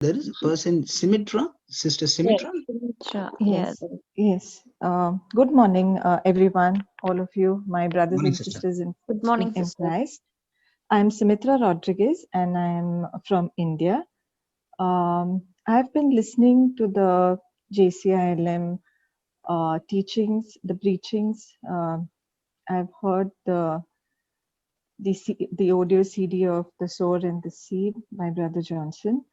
There is a person, Simitra, Sister Yes, Simitra. Simitra, yes. Yes, yes. Good morning, everyone, all of you, my brothers Morning, and Sister. sisters Good morning, in sister. Christ. I'm Simitra Rodriguez, and I'm from India. I've been listening to the JCILM teachings, the preachings. I've heard the audio CD of The Sword and the Seed by Brother Johnson.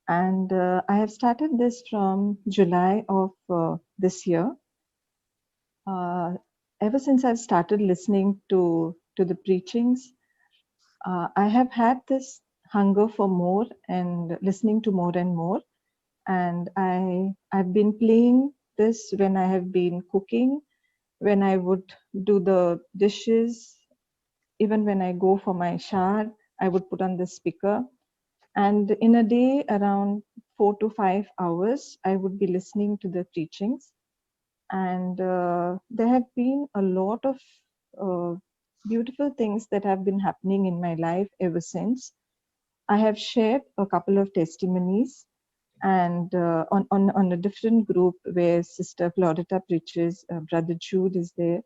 And I have started this from July of this year. Ever since I've started listening to the preachings, I have had this hunger for more and listening to more and more. And I've been playing this when I have been cooking, when I would do the dishes, even when I go for my shower, I would put on the speaker. And in a day, around 4 to 5 hours, I would be listening to the teachings. And there have been a lot of uh, beautiful things that have been happening in my life ever since. I have shared a couple of testimonies, and on a different group where Sister Florita preaches, Brother Jude is there,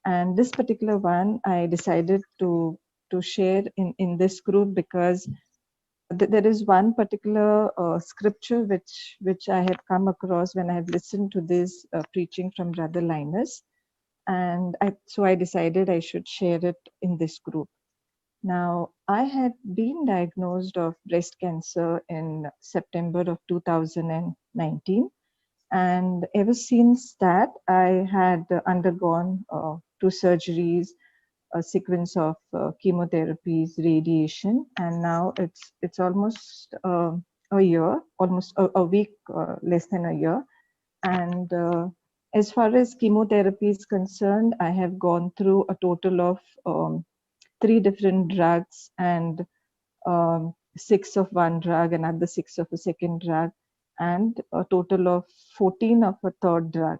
and this particular one I decided to share in this group because there is one particular scripture which I have come across when I have listened to this preaching from Brother Linus, and so I decided I should share it in this group. Now, I had been diagnosed of breast cancer in September of 2019, and ever since that, I had undergone 2 surgeries, a sequence of chemotherapies, radiation, and now it's almost a year, almost a week, less than a year. And as far as chemotherapy is concerned, I have gone through a total of 3 different drugs and 6 of one drug, another 6 of a second drug, and a total of 14 of a third drug.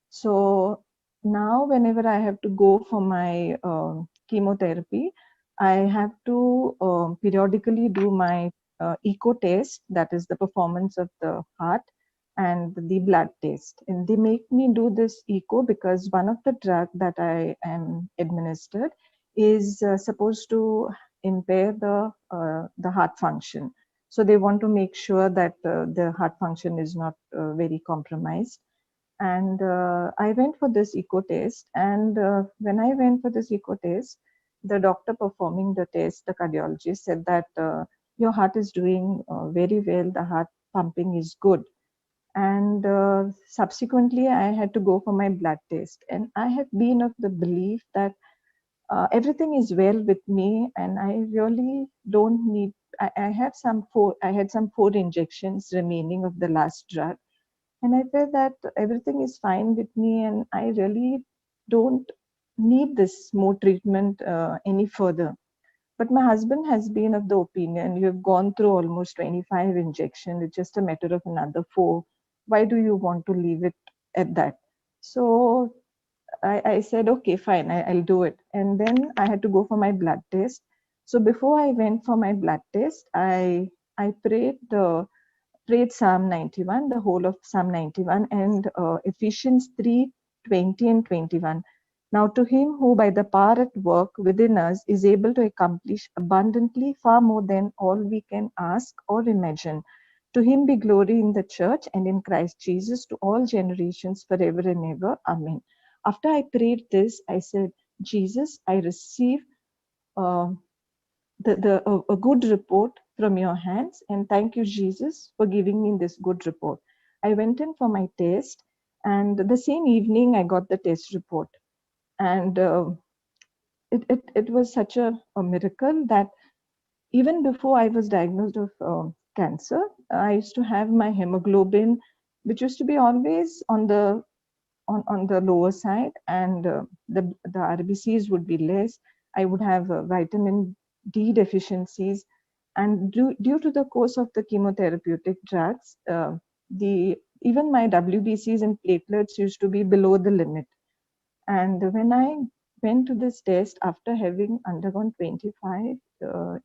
So now, whenever I have to go for my chemotherapy, I have to periodically do my echo test, that is the performance of the heart, and the blood test. And they make me do this echo because one of the drug that I am administered is supposed to impair the heart function. So they want to make sure that the heart function is not very compromised. And I went for this echo test. And when I went for this echo test, the doctor performing the test, the cardiologist, said that your heart is doing very well. The heart pumping is good. And subsequently, I had to go for my blood test. And I have been of the belief that everything is well with me, and I really don't need. I have some four. I had some 4 injections remaining of the last drug, and I felt that everything is fine with me, and I really don't need this more treatment any further. But my husband has been of the opinion, you have gone through almost 25 injections. It's just a matter of another 4. Why do you want to leave it at that? So I said, okay, fine, I'll do it. And then I had to go for my blood test. So before I went for my blood test, I prayed Psalm 91, the whole of Psalm 91, and Ephesians 3:20 and 21. Now to him who by the power at work within us is able to accomplish abundantly far more than all we can ask or imagine. To him be glory in the church and in Christ Jesus to all generations forever and ever. Amen. After I prayed this, I said, Jesus, I receive uh, a good report from your hands, and thank you, Jesus, for giving me this good report. I went in for my test, and the same evening I got the test report. And it was such a miracle that even before I was diagnosed of cancer, I used to have my hemoglobin, which used to be always on the lower side, and the RBCs would be less. I would have vitamin D deficiencies, and due to the course of the chemotherapeutic drugs, the even my WBCs and platelets used to be below the limit. And when I went to this test after having undergone 25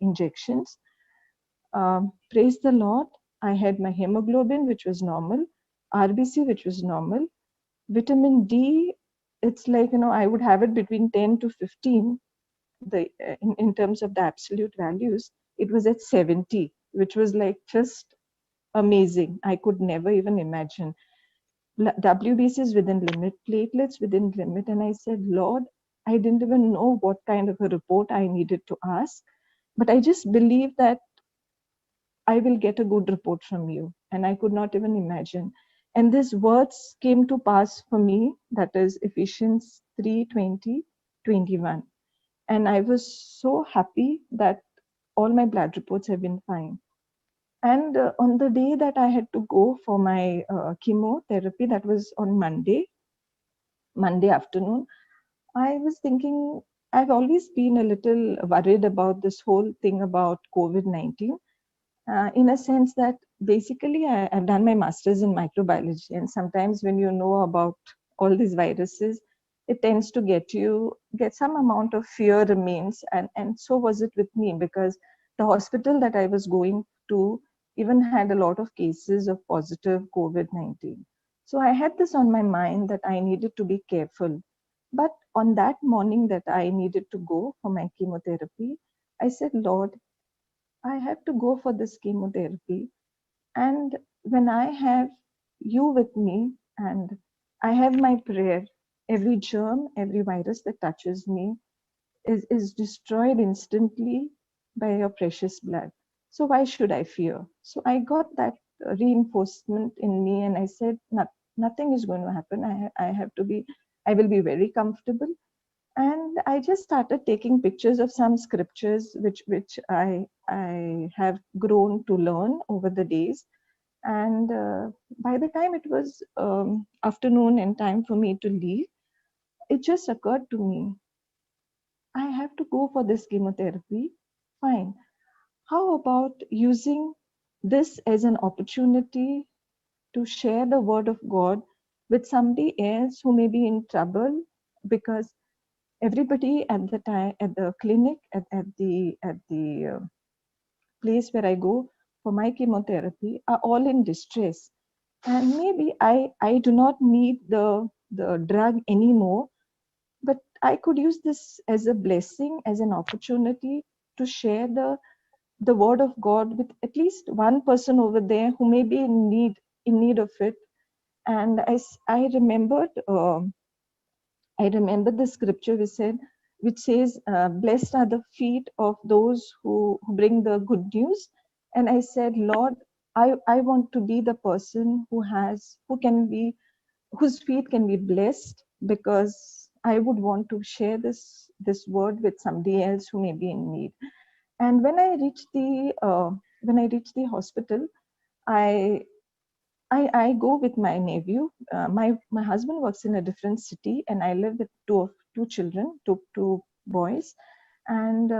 injections, praise the Lord, I had my hemoglobin, which was normal, RBC, which was normal, vitamin D, it's like, I would have it between 10 to 15, in terms of the absolute values. It was at 70, which was like just amazing. I could never even imagine. WBC is within limit, platelets within limit. And I said, Lord, I didn't even know what kind of a report I needed to ask, but I just believed that I will get a good report from you. And I could not even imagine. And these words came to pass for me, that is Ephesians 3:20-21. And I was so happy that all my blood reports have been fine. And on the day that I had to go for my chemotherapy, that was on Monday afternoon, I was thinking, I've always been a little worried about this whole thing about COVID-19, in a sense that basically I've done my master's in microbiology. And sometimes when you know about all these viruses, it tends to get some amount of fear remains. And so was it with me, because the hospital that I was going to even had a lot of cases of positive COVID-19. So I had this on my mind that I needed to be careful. But on that morning that I needed to go for my chemotherapy, I said, Lord, I have to go for this chemotherapy. And when I have you with me and I have my prayer, every germ, every virus that touches me is destroyed instantly by your precious blood. So why should I fear? So I got that reinforcement in me, and I said, nothing is going to happen. I will be very comfortable. And I just started taking pictures of some scriptures which I have grown to learn over the days. And by the time it was afternoon and time for me to leave, it just occurred to me, I have to go for this chemotherapy. Fine. How about using this as an opportunity to share the word of God with somebody else who may be in trouble? Because everybody at the time, at the clinic, at the place where I go for my chemotherapy, are all in distress. And maybe I do not need the drug anymore, but I could use this as a blessing, as an opportunity to share the word of God with at least one person over there who may be in need of it. And I remembered. I remember the scripture which says, "Blessed are the feet of those who bring the good news." And I said, Lord, I want to be the person whose feet can be blessed, because I would want to share this word with somebody else who may be in need. And when I reached the hospital, I I go with my nephew. My husband works in a different city, and I live with two children, two boys. And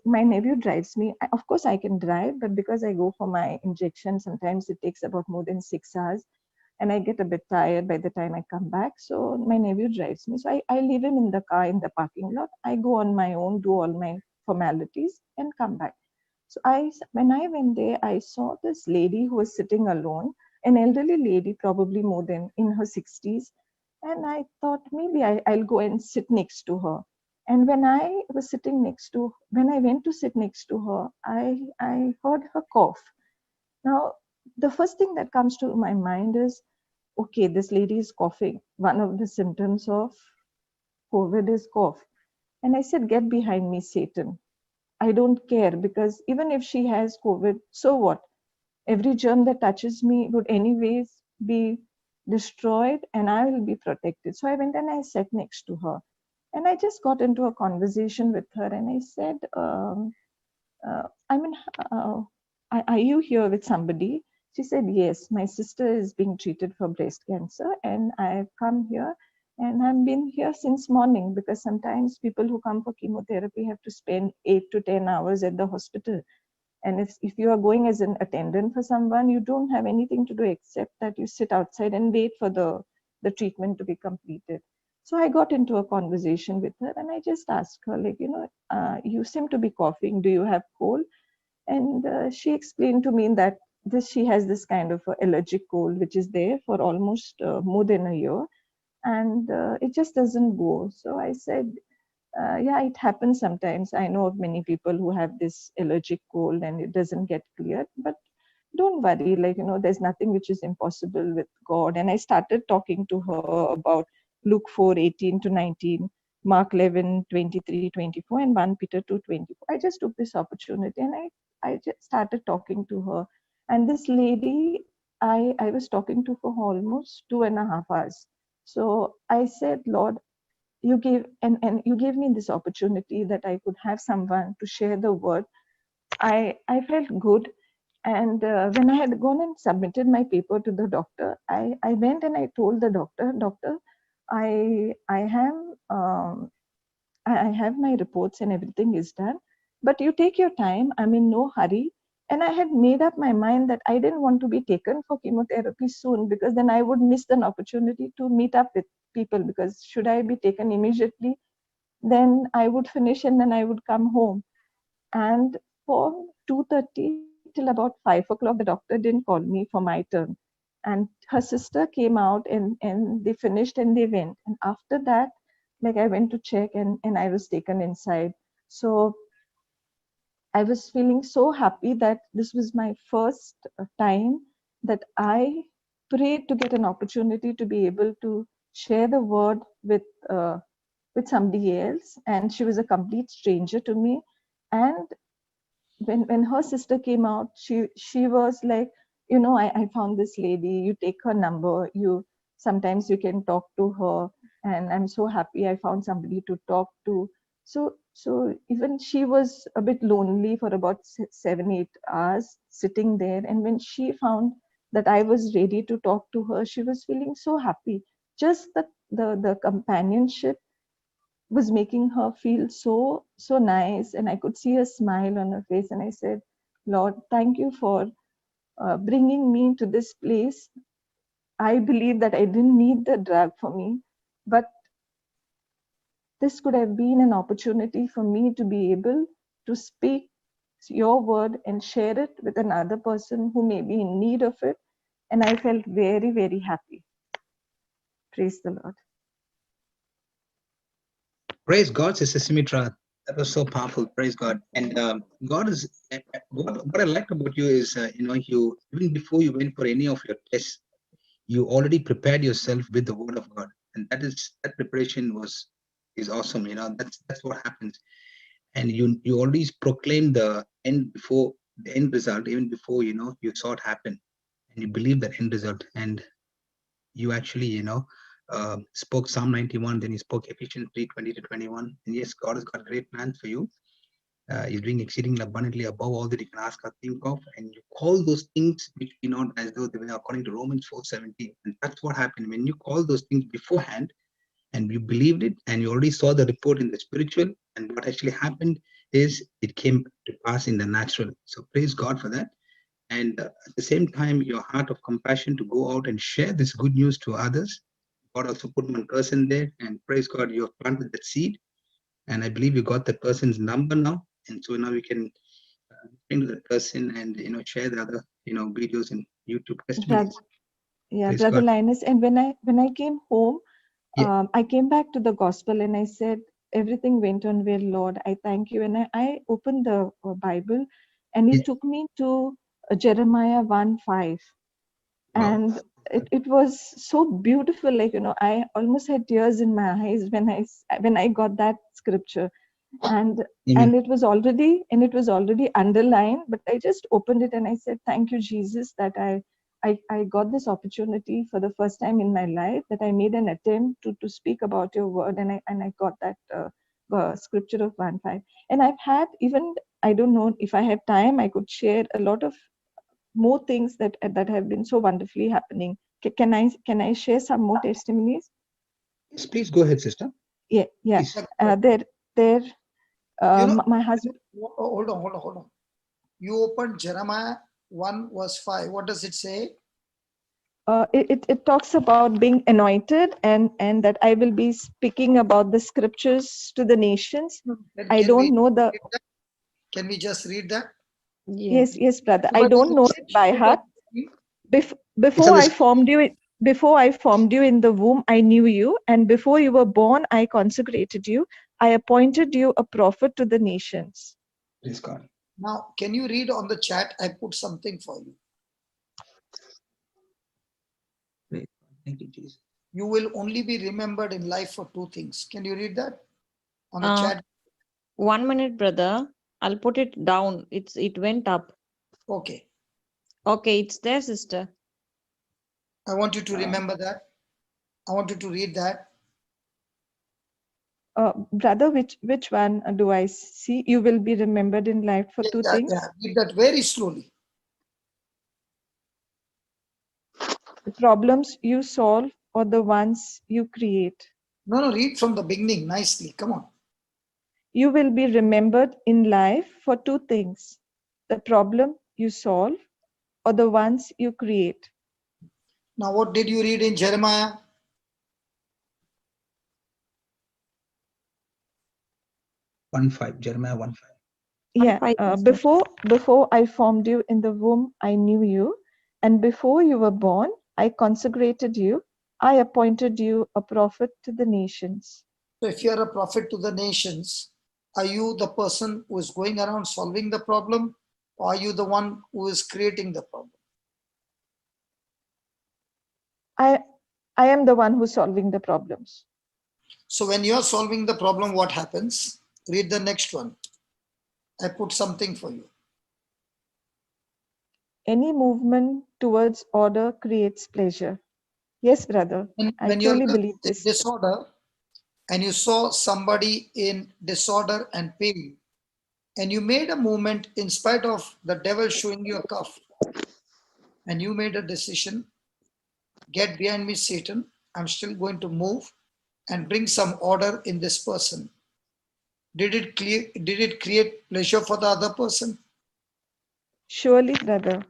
my nephew drives me. Of course, I can drive, but because I go for my injection, sometimes it takes about more than 6 hours, and I get a bit tired by the time I come back. So my nephew drives me. So I leave him in the car in the parking lot. I go on my own, do all my formalities, and come back. So when I went there, I saw this lady who was sitting alone, an elderly lady, probably more than in her 60s. And I thought maybe I'll go and sit next to her. And when I went to sit next to her, I heard her cough. Now, the first thing that comes to my mind is, okay, this lady is coughing. One of the symptoms of COVID is cough. And I said, get behind me, Satan. I don't care, because even if she has COVID, so what? Every germ that touches me would anyways be destroyed, and I will be protected. So I went and I sat next to her, and I just got into a conversation with her, and I said, I mean, uh, are you here with somebody? She said, yes, my sister is being treated for breast cancer, and I've come here, and I've been here since morning, because sometimes people who come for chemotherapy have to spend 8 to 10 hours at the hospital. And if you are going as an attendant for someone, you don't have anything to do except that you sit outside and wait for the treatment to be completed. So I got into a conversation with her, and I just asked her, like, you seem to be coughing. Do you have cold? And she explained to me that she has this kind of allergic cold which is there for almost more than a year, and it just doesn't go. So I said, yeah, it happens sometimes. I know of many people who have this allergic cold and it doesn't get cleared, but don't worry, like, there's nothing which is impossible with God. And I started talking to her about Luke 4:18-19, Mark 11:23-24, and 1 Peter 2:24. I just took this opportunity and I just started talking to her. And this lady, I was talking to for almost 2.5 hours. So I said, Lord, you gave and you gave me this opportunity that I could have someone to share the word. I felt good. And when I had gone and submitted my paper to the doctor, I went and I told the doctor, I have I have my reports and everything is done, but you take your time. I'm in no hurry. And I had made up my mind that I didn't want to be taken for chemotherapy soon, because then I would miss an opportunity to meet up with people, because should I be taken immediately, then I would finish and then I would come home. And for 2:30 till about 5 o'clock, the doctor didn't call me for my turn. And her sister came out and they finished and they went. And after that, like, I went to check and I was taken inside. So I was feeling so happy that this was my first time that I prayed to get an opportunity to be able to share the word with somebody else. And she was a complete stranger to me. And when her sister came out, she was like, I found this lady, you take her number, sometimes you can talk to her, and I'm so happy I found somebody to talk to. So even she was a bit lonely for about 7-8 hours sitting there, and when she found that I was ready to talk to her, she was feeling so happy. Just the companionship was making her feel so nice, and I could see a smile on her face. And I said, Lord, thank you for bringing me to this place. I believe that I didn't need the drug for me, but this could have been an opportunity for me to be able to speak your word and share it with another person who may be in need of it. And I felt very, very happy. Praise the Lord. Praise God, Sister Simitra. That was so powerful. Praise God. And God is what I like about you is you, even before you went for any of your tests, you already prepared yourself with the Word of God, and that preparation is awesome. That's what happens. And you already proclaimed the end before the end result, even before you saw it happen, and you believe that end result, and you actually spoke Psalm 91, then you spoke Ephesians 3:20-21. And yes, God has got great plans for you. He's doing exceedingly abundantly above all that you can ask or think of, and you call those things which be not as though they were, according to Romans 4:17. And that's what happened when you call those things beforehand, and you believed it, and you already saw the report in the spiritual, and what actually happened is it came to pass in the natural. So praise God for that. And at the same time, your heart of compassion to go out and share this good news to others. God also put one person there, and praise God, you have planted that seed, and I believe you got that person's number now, and so now we can bring to that person and share the other videos and YouTube testimonies. Yeah, Praise Brother God. Linus. And when I came home, Yeah, I came back to the gospel and I said, everything went on well, Lord. I thank you. And I opened the Bible, and yeah. it took me to Jeremiah 1:5. Wow. And it was so beautiful. Like, I almost had tears in my eyes when I got that scripture. And Amen. it was already underlined, but I just opened it and I said, thank you, Jesus, that I got this opportunity for the first time in my life, that I made an attempt to speak about your word, and I got that scripture of 1:5. And I've had, even, I don't know if I have time, I could share a lot of more things that have been so wonderfully happening. Can I share some more testimonies? Yes, please go ahead, sister. Yeah. Please. There. You know, My husband. hold on. You opened Jeremiah 1 verse 5. What does it say? It talks about being anointed, and that I will be speaking about the scriptures to the nations. I don't know the. Can we just read that? Yeah. Yes, brother. I don't know it by heart. Before I formed you, in the womb, I knew you, and before you were born, I consecrated you. I appointed you a prophet to the nations. Praise God. Now, can you read on the chat? I put something for you. Praise God. Thank you, Jesus. You will only be remembered in life for two things. Can you read that on the chat? 1 minute, brother. I'll put it down. It went up. Okay. Okay, it's there, sister. I want you to remember that. I want you to read that. Brother, which one do I see? You will be remembered in life for two things. Yeah, read that very slowly. The problems you solve or the ones you create. No, read from the beginning nicely. Come on. You will be remembered in life for two things: the problem you solve or the ones you create. Now, what did you read in Jeremiah? Jeremiah 1:5. Yeah, 1:5, sister. before I formed you in the womb, I knew you, and before you were born, I consecrated you. I appointed you a prophet to the nations. So, if you are a prophet to the nations, are you the person who is going around solving the problem, or are you the one who is creating the problem? I am the one who's solving the problems. So, when you are solving the problem, what happens? Read the next one. I put something for you. Any movement towards order creates pleasure. Yes, brother. I When you're truly in believe this. disorder and you saw somebody in disorder and pain, and you made a movement in spite of the devil showing you a cuff, and you made a decision, get behind me, Satan. I'm still going to move and bring some order in this person. Did it create pleasure for the other person? Surely, brother.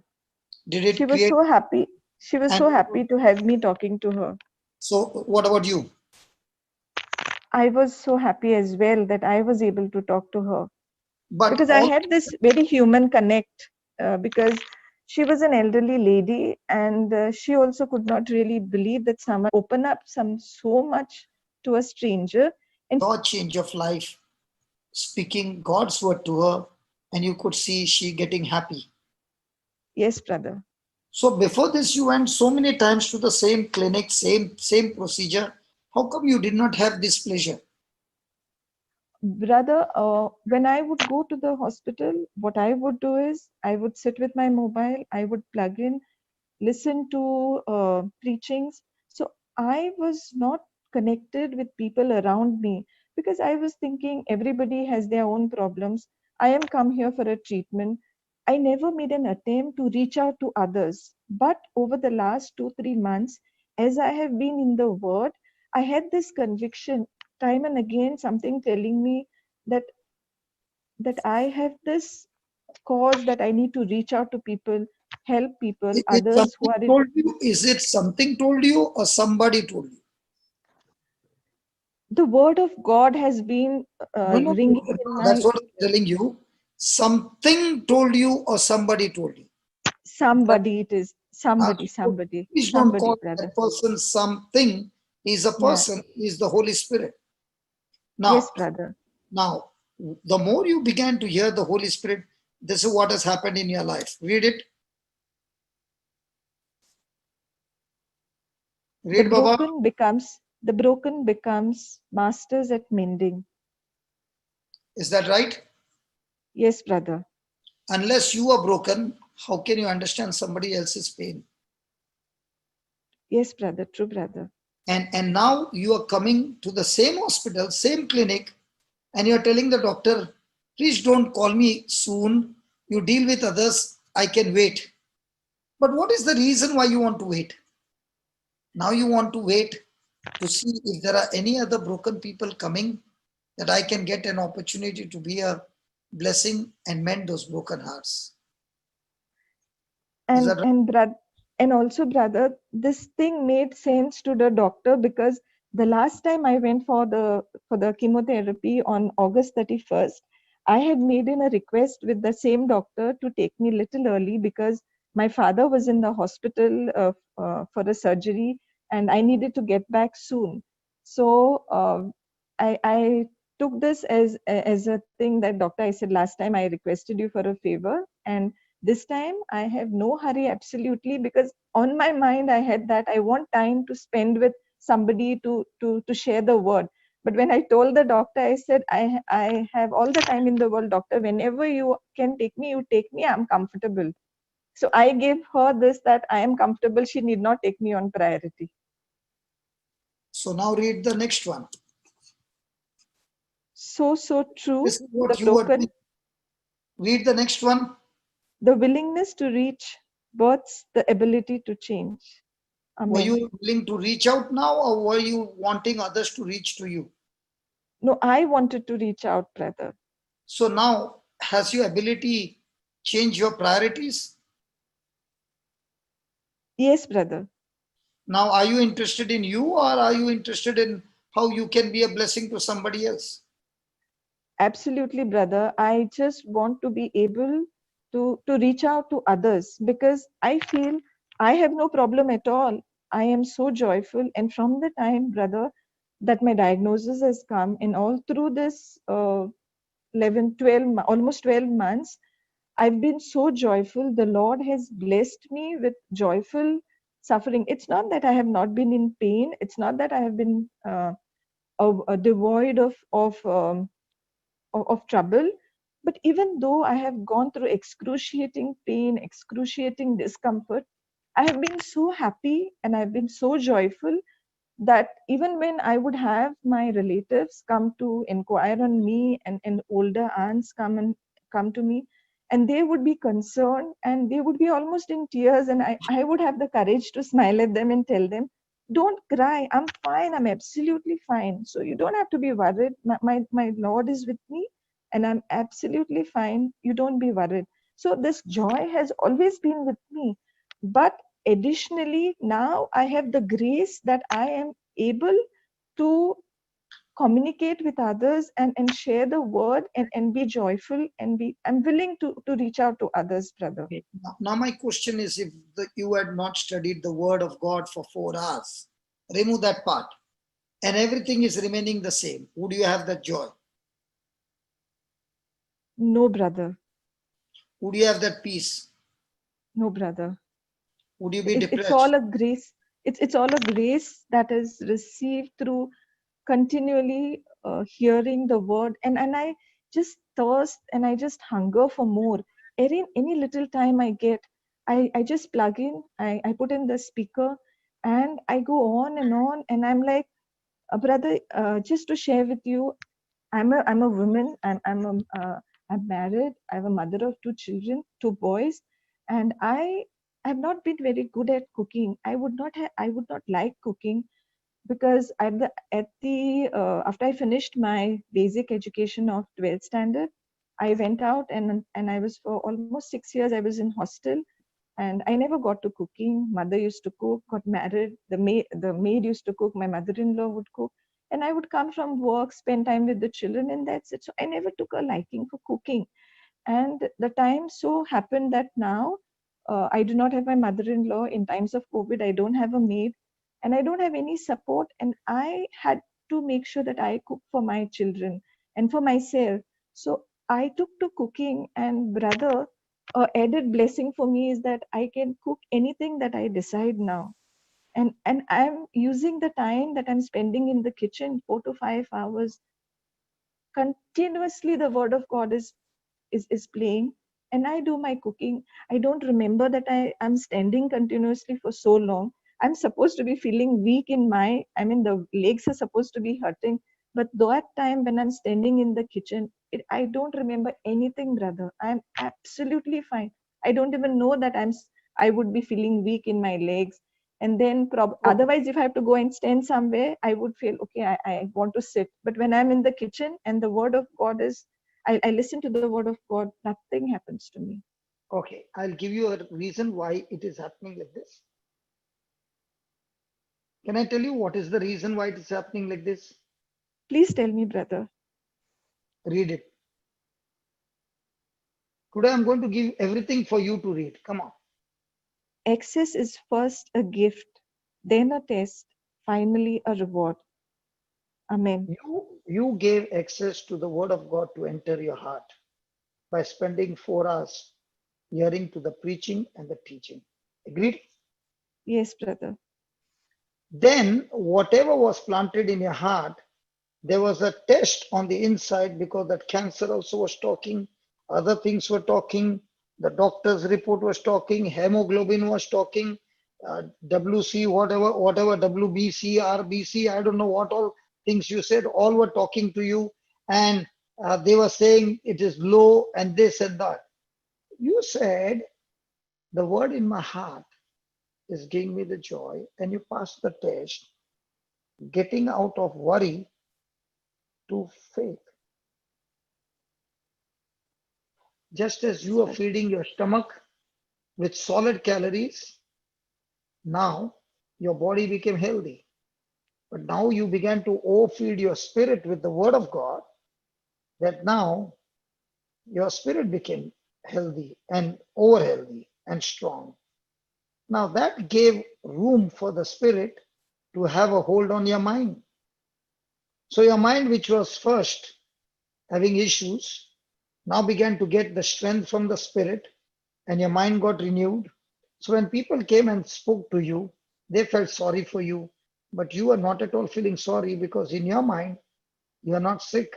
Did it She was create? so happy. She was And so happy to have me talking to her. so, what about you? I was so happy as well that I was able to talk to her. But Because I had this very human connect, because she was an elderly lady, and she also could not really believe that someone open up so much to a stranger. And your change of life, speaking God's word to her, and you could see she getting happy. yes, brother. So before this, you went so many times to the same clinic, same procedure. How come you did not have this pleasure? Brother, when I would go to the hospital, what I would do is I would sit with my mobile, I would plug in, listen to preachings. So I was not connected with people around me because I was thinking everybody has their own problems. I am come here for a treatment. I never made an attempt to reach out to others. But over the last 2-3 months, as I have been in the word, I had this conviction time and again, something telling me that I have this cause that I need to reach out to people, help people, others who are in. Is it something told you or somebody told you? The word of God has been ringing in my. That's what I'm telling you. Something told you or somebody told you. Somebody it is. Somebody, Please don't call brother. that person something. He's a person. He's the Holy Spirit. Now, yes, brother. Now, the more you began to hear the Holy Spirit, this is what has happened in your life. Read it. Read, The Baba. broken becomes masters at mending. Is that right? Yes, brother. Unless you are broken, how can you understand somebody else's pain? Yes, brother. True, brother. And now you are coming to the same hospital, same clinic, and you're telling the doctor, please don't call me soon. You deal with others. I can wait. But what is the reason why you want to wait? Now you want to wait to see if there are any other broken people coming, that I can get an opportunity to be a blessing and mend those broken hearts. And also, brother, this thing made sense to the doctor because the last time I went for the chemotherapy on August 31st, I had made in a request with the same doctor to take me little early because my father was in the hospital for a surgery and I needed to get back soon. So I took this as a thing that doctor, I said last time I requested you for a favor, and this time I have no hurry absolutely, because on my mind I had that I want time to spend with somebody to share the word. But when I told the doctor, I said, I have all the time in the world, doctor. Whenever you can take me, you take me. I'm comfortable. So I gave her this, that I am comfortable. She need not take me on priority. So now read the next one. So true. This is what The you were token, doing. Read the next one. the willingness to reach births the ability to change. Were Amen. you willing to reach out now, or were you wanting others to reach to you? No, I wanted to reach out, brother. So now, has your ability changed your priorities? Yes, brother. Now, are you interested in you, or are you interested in how you can be a blessing to somebody else? Absolutely, brother. I just want to be able to reach out to others, because I feel I have no problem at all. I am so joyful. And from the time, brother, that my diagnosis has come, and all through this 11, 12, almost 12 months, I've been so joyful. The Lord has blessed me with joyful suffering. It's not that I have not been in pain. It's not that I have been devoid of trouble. But even though I have gone through excruciating pain, excruciating discomfort, I have been so happy and I've been so joyful that even when I would have my relatives come to inquire on me, and older aunts come to me, and they would be concerned and they would be almost in tears, and I would have the courage to smile at them and tell them, don't cry, I'm fine, I'm absolutely fine. So you don't have to be worried. My Lord is with me and I'm absolutely fine. You don't be worried. So this joy has always been with me. But additionally, now I have the grace that I am able to communicate with others and share the word and be joyful and I'm willing to reach out to others, brother. Okay. Now my question is, if you had not studied the word of God for 4 hours, remove that part, and everything is remaining the same, would you have that joy? No, brother. Would you have that peace? No, brother. Would you be It's all depressed? a grace. It's all a grace that is received through continually hearing the word, and I just thirst and I just hunger for more. Any little time I get, I just plug in, I put in the speaker, and I go on, and I'm like, brother, just to share with you, I'm a woman. I'm married. I have a mother of 2 children, 2 boys, and I have not been very good at cooking. I would not like cooking, because at the after I finished my basic education of 12th standard, I went out, and I was, for almost 6 years I was in hostel, and I never got to cooking. Mother used to cook, got married. The maid used to cook. My mother-in-law would cook, and I would come from work, spend time with the children, and that's it. So I never took a liking for cooking. And the time so happened that now I do not have my mother-in-law. In times of COVID, I don't have a maid, and I don't have any support. And I had to make sure that I cook for my children and for myself. So I took to cooking, and brother, added blessing for me is that I can cook anything that I decide now. And I'm using the time that I'm spending in the kitchen, 4 to 5 hours, continuously the word of God is playing, and I do my cooking. I don't remember that I'm standing continuously for so long. I'm supposed to be feeling weak in I mean, the legs are supposed to be hurting, but that time when I'm standing in the kitchen, I don't remember anything, brother. I'm absolutely fine. I don't even know that I would be feeling weak in my legs. And then Okay. otherwise, if I have to go and stand somewhere, I would feel okay, I want to sit. But when I'm in the kitchen and the word of God is, I listen to the word of God, nothing happens to me. Okay, I'll give you a reason why it is happening like this. Can I tell you what is the reason why it is happening like this? Please tell me, brother. Read it. Today I'm going to give everything for you to read. Come on. Access is first a gift, then a test, finally a reward. Amen. You gave access to the word of God to enter your heart by spending 4 hours hearing to the preaching and the teaching. Agreed? Yes, brother. Then whatever was planted in your heart, there was a test on the inside because that cancer also was talking, other things were talking, the doctor's report was talking, hemoglobin was talking, WC, whatever, WBC, RBC, I don't know what all things you said, all were talking to you, and they were saying it is low and this and that. You said, the word in my heart is giving me the joy, and you passed the test, getting out of worry to faith. Just as you are feeding your stomach with solid calories, now your body became healthy. But now you began to overfeed your spirit with the word of God, that now your spirit became healthy and over healthy and strong. Now that gave room for the spirit to have a hold on your mind. So your mind, which was first having issues, now began to get the strength from the spirit, and your mind got renewed. So when people came and spoke to you, they felt sorry for you, but you are not at all feeling sorry, because in your mind, you are not sick,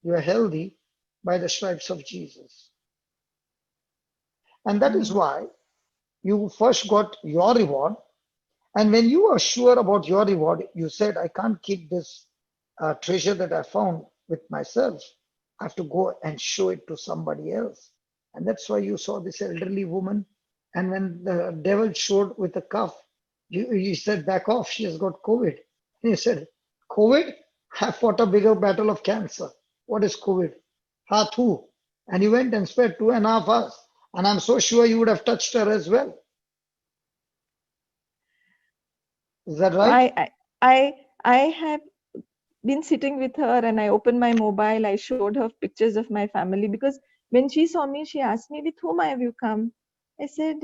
you are healthy by the stripes of Jesus. And that is why you first got your reward. And when you are sure about your reward, you said, I can't keep this treasure that I found with myself. I have to go and show it to somebody else. And that's why you saw this elderly woman. And when the devil showed with a cuff, you said, back off, she has got COVID. And you said, COVID? I fought a bigger battle of cancer. What is COVID? Hathu. And you went and spent 2.5 hours. And I'm so sure you would have touched her as well. Is that right? I have been sitting with her, and I opened my mobile. I showed her pictures of my family, because when she saw me, she asked me, with whom have you come? I said,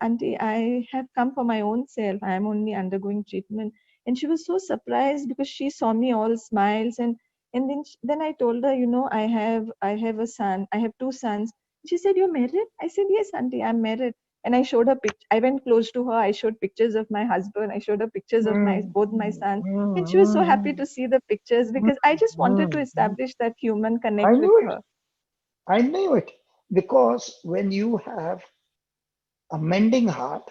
Auntie, I have come for my own self. I am only undergoing treatment. And she was so surprised, because she saw me all smiles. And then I told her, I have a son. I have 2 sons. She said, you're married? I said, yes, Auntie, I'm married. And I showed her I went close to her. I showed pictures of my husband. I showed her pictures of both my sons. And she was so happy to see the pictures, because I just wanted to establish that human I connect with knew it. her. I knew it. Because when you have a mending heart,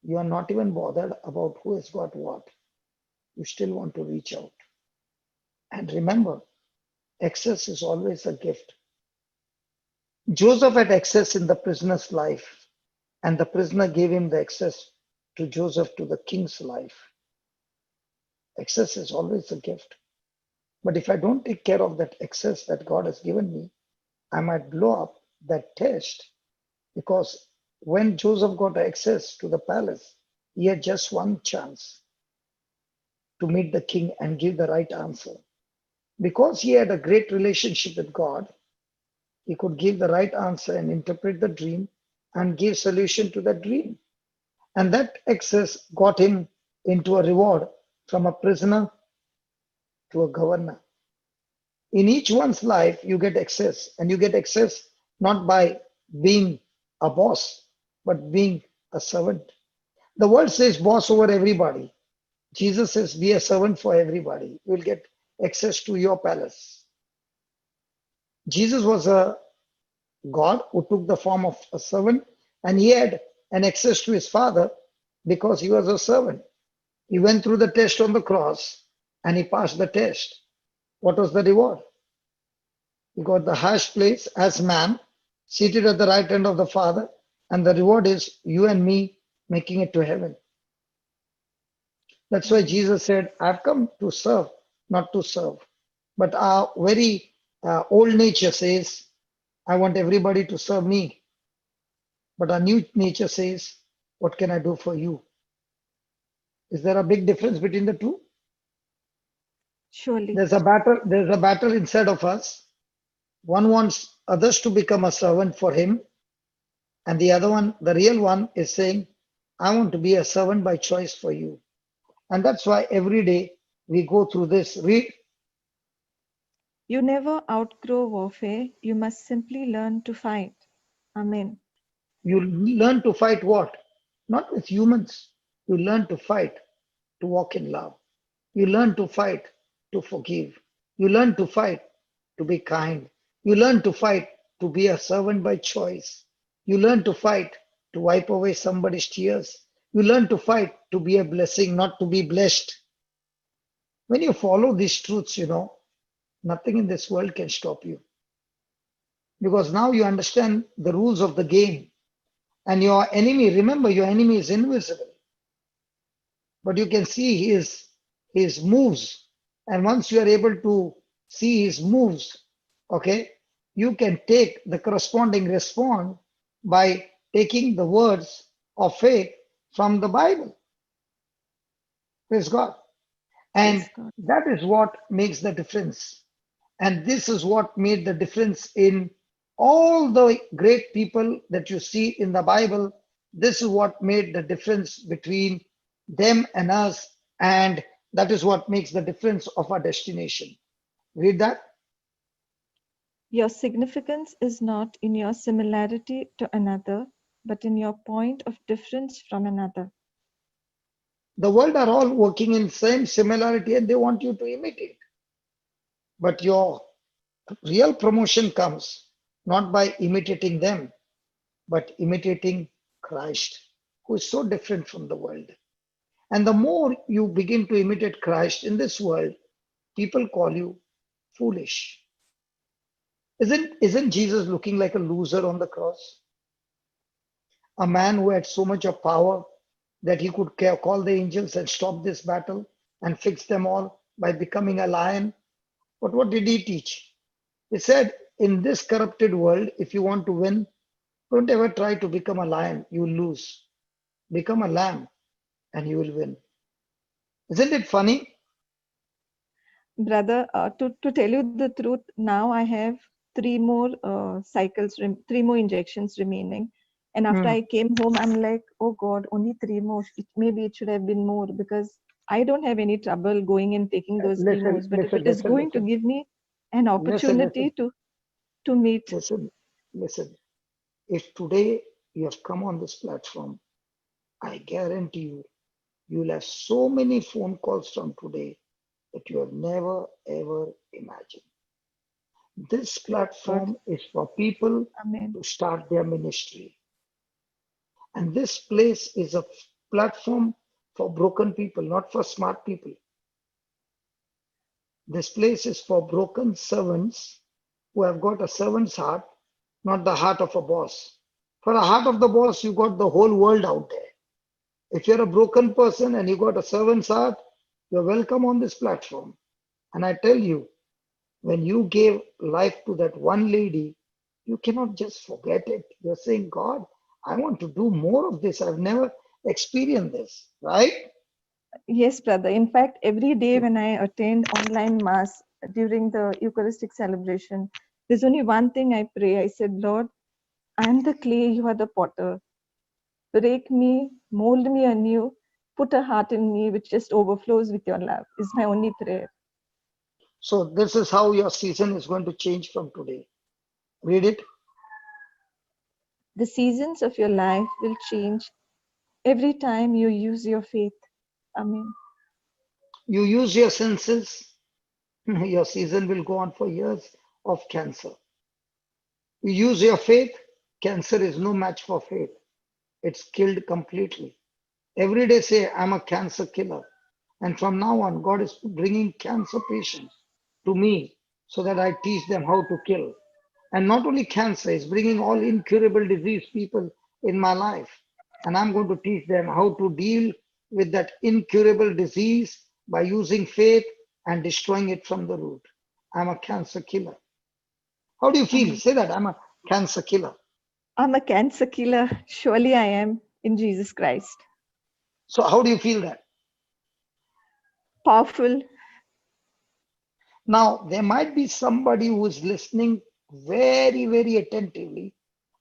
you are not even bothered about who has got what. You still want to reach out. And remember, access is always a gift. Joseph had access in the prisoner's life, and the prisoner gave him the access to Joseph to the king's life. Access is always a gift. But if I don't take care of that access that God has given me, I might blow up that test. Because when Joseph got access to the palace, he had just one chance to meet the king and give the right answer. Because he had a great relationship with God, he could give the right answer and interpret the dream and give solution to the dream. And that access got him into a reward from a prisoner to a governor. In each one's life, you get access, and you get access not by being a boss, but being a servant. The world says boss over everybody. Jesus says be a servant for everybody. You will get access to your palace. Jesus was a God who took the form of a servant, and he had an access to his Father because he was a servant. He went through the test on the cross and he passed the test. What was the reward? He got the highest place as man, seated at the right hand of the Father, and the reward is you and me making it to heaven. That's why Jesus said, I've come to serve, not to serve. But our very old nature says, I want everybody to serve me. But our new nature says, what can I do for you? Is there a big difference between the two? Surely. There's a battle inside of us. One wants others to become a servant for him, and the other one, the real one, is saying, I want to be a servant by choice for you. And that's why every day we go through this. Read. You never outgrow warfare. You must simply learn to fight. Amen. You learn to fight what? Not with humans. You learn to fight to walk in love. You learn to fight to forgive. You learn to fight to be kind. You learn to fight to be a servant by choice. You learn to fight to wipe away somebody's tears. You learn to fight to be a blessing, not to be blessed. When you follow these truths, nothing in this world can stop you. Because now you understand the rules of the game. And your enemy, remember, your enemy is invisible. But you can see his moves. And once you are able to see his moves, okay, you can take the corresponding response by taking the words of faith from the Bible. Praise God. And Praise God. that is what makes the difference. And this is what made the difference in all the great people that you see in the Bible. This is what made the difference between them and us. And that is what makes the difference of our destination. Read that. Your significance is not in your similarity to another, but in your point of difference from another. The world are all working in same similarity and they want you to imitate. But your real promotion comes not by imitating them, but imitating Christ, who is so different from the world. And the more you begin to imitate Christ in this world, people call you foolish. Isn't Jesus looking like a loser on the cross? A man who had so much of power that he could call the angels and stop this battle and fix them all by becoming a lion. But what did he teach? He said, in this corrupted world, if you want to win, don't ever try to become a lion. You will lose. Become a lamb and you will win. Isn't it funny? Brother, to tell you the truth, now I have three more three more injections remaining. And after Hmm. I came home, I'm like, oh God, only three more. Maybe it should have been more because I don't have any trouble going and taking those Listen, chemos. But if listen, it is listen, going to listen, give me an listen, listen, opportunity to meet, listen, listen. If today you have come on this platform, I guarantee you, you'll have so many phone calls from today that you have never ever imagined. This God, platform is for people Amen. to start their ministry. And this place is a platform for broken people, not for smart people. This place is for broken servants who have got a servant's heart, not the heart of a boss. For the heart of the boss, you got the whole world out there. If you're a broken person and you got a servant's heart, you're welcome on this platform. And I tell you, when you gave life to that one lady, you cannot just forget it. You're saying, God, I want to do more of this. I've never experienced this, right? Yes, brother. In fact, every day when I attend online mass during the Eucharistic celebration, there's only one thing I pray. I said, Lord, I am the clay, you are the potter. Break me, mold me anew, put a heart in me which just overflows with your love, is my only prayer. So this is how your season is going to change from today. Read it. The seasons of your life will change every time you use your faith. Amen. You use your senses, your season will go on for years of cancer. You use your faith, cancer is no match for faith. It's killed completely. Every day say, I'm a cancer killer. And from now on, God is bringing cancer patients to me so that I teach them how to kill. And not only cancer, is bringing all incurable disease people in my life. And I'm going to teach them how to deal with that incurable disease by using faith and destroying it from the root. I'm a cancer killer. How do you feel? Amen. Say that I'm a cancer killer. I'm a cancer killer. Surely I am in Jesus Christ. So, how do you feel that? Powerful. Now, there might be somebody who is listening very, very attentively.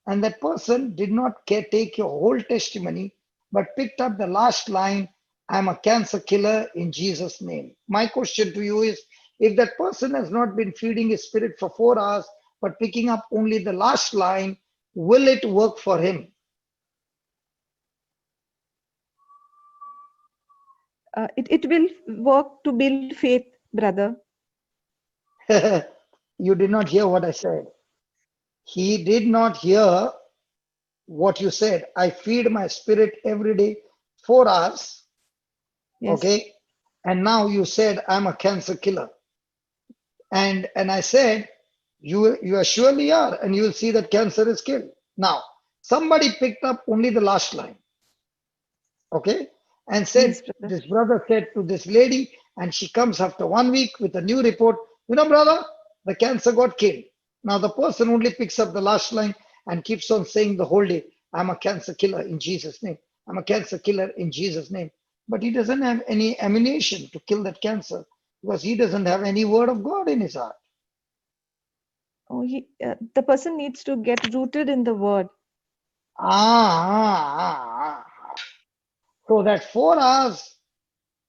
And that person did not take your whole testimony, but picked up the last line, I'm a cancer killer in Jesus' name. My question to you is, if that person has not been feeding his spirit for 4 hours, but picking up only the last line, will it work for him? It will work to build faith, brother. You did not hear what I said. He did not hear what you said. I feed my spirit every day, 4 hours. Yes. Okay. And now you said I'm a cancer killer. And I said, you are surely are, and you will see that cancer is killed. Now, somebody picked up only the last line. Okay. And said, Yes, brother. this brother said to this lady, and she comes after 1 week with a new report. You know, brother, the cancer got killed. Now the person only picks up the last line and keeps on saying the whole day, I'm a cancer killer in Jesus' name. I'm a cancer killer in Jesus' name. But he doesn't have any ammunition to kill that cancer because he doesn't have any word of God in his heart. Oh, the person needs to get rooted in the word. So that 4 hours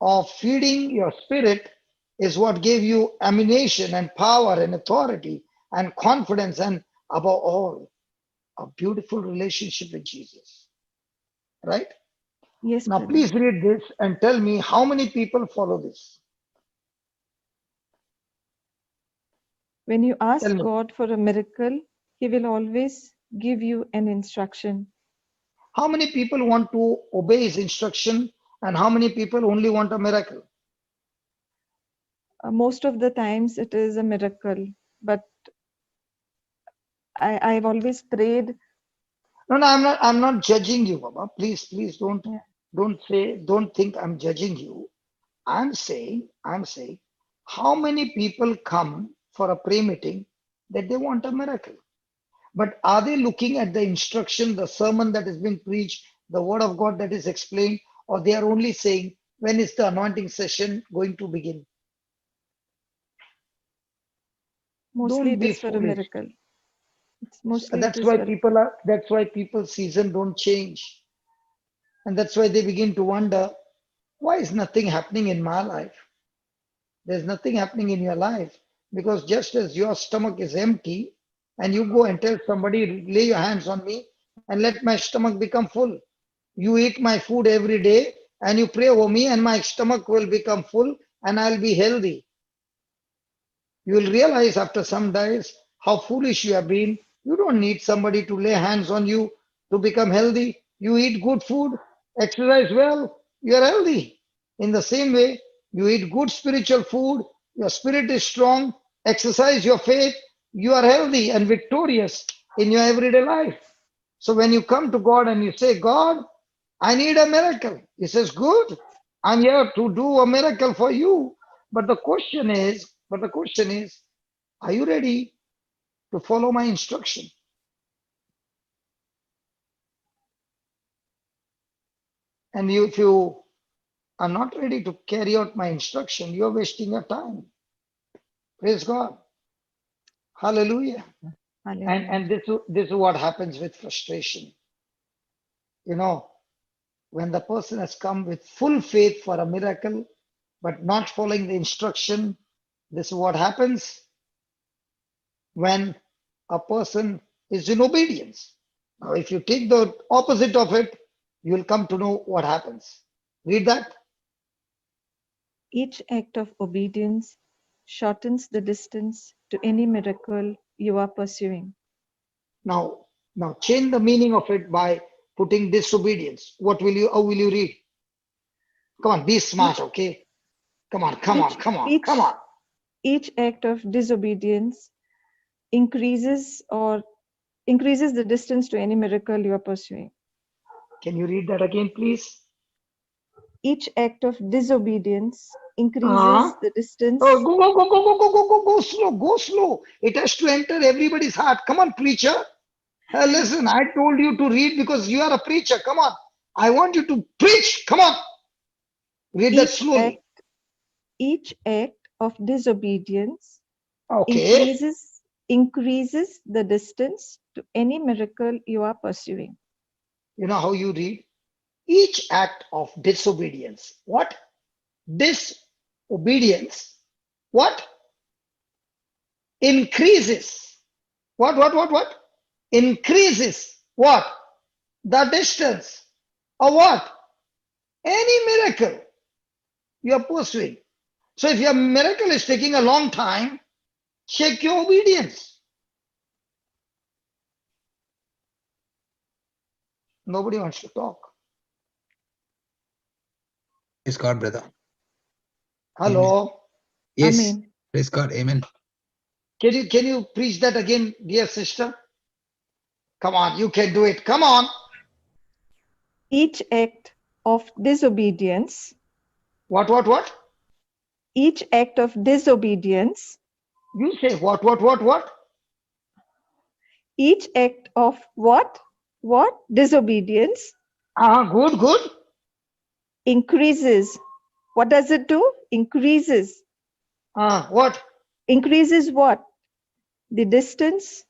of feeding your spirit is what gave you ammunition and power and authority and confidence and above all, a beautiful relationship with Jesus. Right? Yes, Now, brother. please read this and tell me how many people follow this. When you ask Tell me. God for a miracle, He will always give you an instruction. How many people want to obey his instruction and how many people only want a miracle? Most of the times it is a miracle, but I've always prayed. No, I'm not judging you, Baba. Please Yeah. don't think I'm judging you. I'm saying, how many people come for a prayer meeting that they want a miracle? But are they looking at the instruction, the sermon that is being preached, the word of God that is explained, or they are only saying, when is the anointing session going to begin? Mostly Don't it be is for a foolish. miracle. Mostly it is for. That's why people's season don't change. And that's why they begin to wonder, why is nothing happening in my life? There's nothing happening in your life because just as your stomach is empty and you go and tell somebody, lay your hands on me and let my stomach become full. You eat my food every day and you pray over me and my stomach will become full and I'll be healthy. You will realize after some days how foolish you have been. You don't need somebody to lay hands on you to become healthy. You eat good food, exercise well, you are healthy. In the same way, you eat good spiritual food, your spirit is strong, exercise your faith, you are healthy and victorious in your everyday life. So when you come to God and you say, God, I need a miracle, He says, good, I'm here to do a miracle for you. But the question is, are you ready to follow my instruction? And if you are not ready to carry out my instruction, you're wasting your time. Praise God. Hallelujah. Hallelujah. And this is what happens with frustration. You know, when the person has come with full faith for a miracle, but not following the instruction, this is what happens when a person is in obedience. Now, if you take the opposite of it, you will come to know what happens. Read that. Each act of obedience shortens the distance to any miracle you are pursuing. Now, change the meaning of it by putting disobedience. How will you read? Come on, be smart, Each okay? Come on, each come on. each each act of disobedience increases the distance to any miracle you are pursuing. Can you read that again, please? Each act of disobedience Uh-huh. increases the distance. Oh, go slow. It has to enter everybody's heart. Come on, preacher. Listen, I told you to read because you are a preacher. Come on. I want you to preach. Come on. Read that Each slowly. act each act of disobedience Okay. increases increases the distance to any miracle you are pursuing. You know how you read? Each act of disobedience. What? Disobedience. What? Increases. What? Increases. What? The distance. Or what? Any miracle you are pursuing. So if your miracle is taking a long time, check your obedience. Nobody wants to talk. Praise God, brother. Hello. Yes. Amen. Praise God. Amen. Can you preach that again, dear sister? Come on, you can do it. Come on. Each act of disobedience, What? each act of disobedience, You say what? each act of what? What? Disobedience Good. increases. What does it do? Increases. What? Increases what? The distance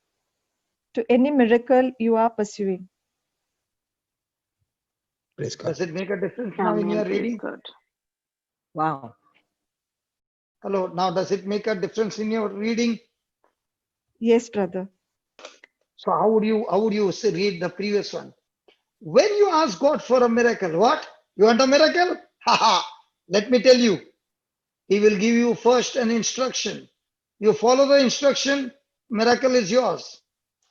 to any miracle you are pursuing. Praise God. Does it make a difference now in your reading? God. Wow. Hello, now does it make a difference in your reading? Yes, brother. So how would you say, read the previous one? When you ask God for a miracle, what? You want a miracle? Let me tell you, He will give you first an instruction. You follow the instruction, miracle is yours.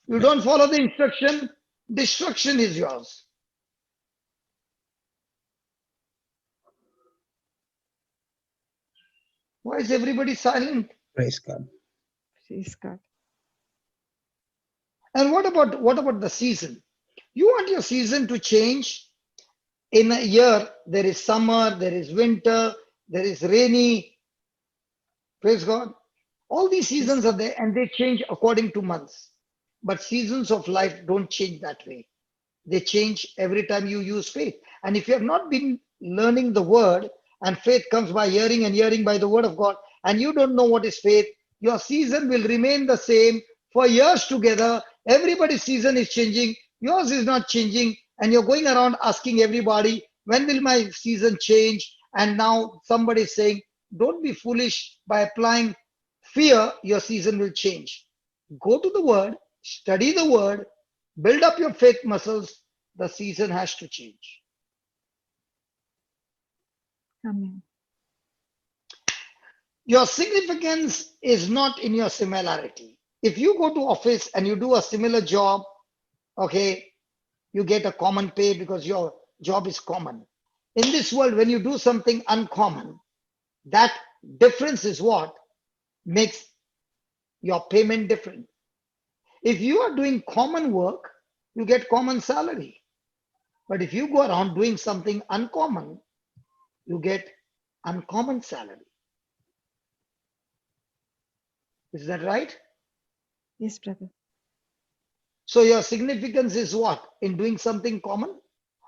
You don't follow the instruction, destruction is yours. Why is everybody silent? Praise God. Praise God. And what about the season? You want your season to change? In a year, there is summer, there is winter, there is rainy. Praise God. All these seasons are there and they change according to months. But seasons of life don't change that way. They change every time you use faith. And if you have not been learning the word, and faith comes by hearing and hearing by the word of God, and you don't know what is faith, your season will remain the same for years together. Everybody's season is changing, yours is not changing, and you're going around asking everybody, when will my season change? And now somebody is saying, don't be foolish by applying fear, your season will change. Go to the word, study the word, build up your faith muscles. The season has to change. Amen. Your significance is not in your similarity. If you go to office and you do a similar job, okay, you get a common pay because your job is common. In this world, when you do something uncommon, that difference is what makes your payment different. If you are doing common work, you get common salary. But if you go around doing something uncommon, you get uncommon salary. Is that right? Yes, brother. So your significance is what? In doing something common?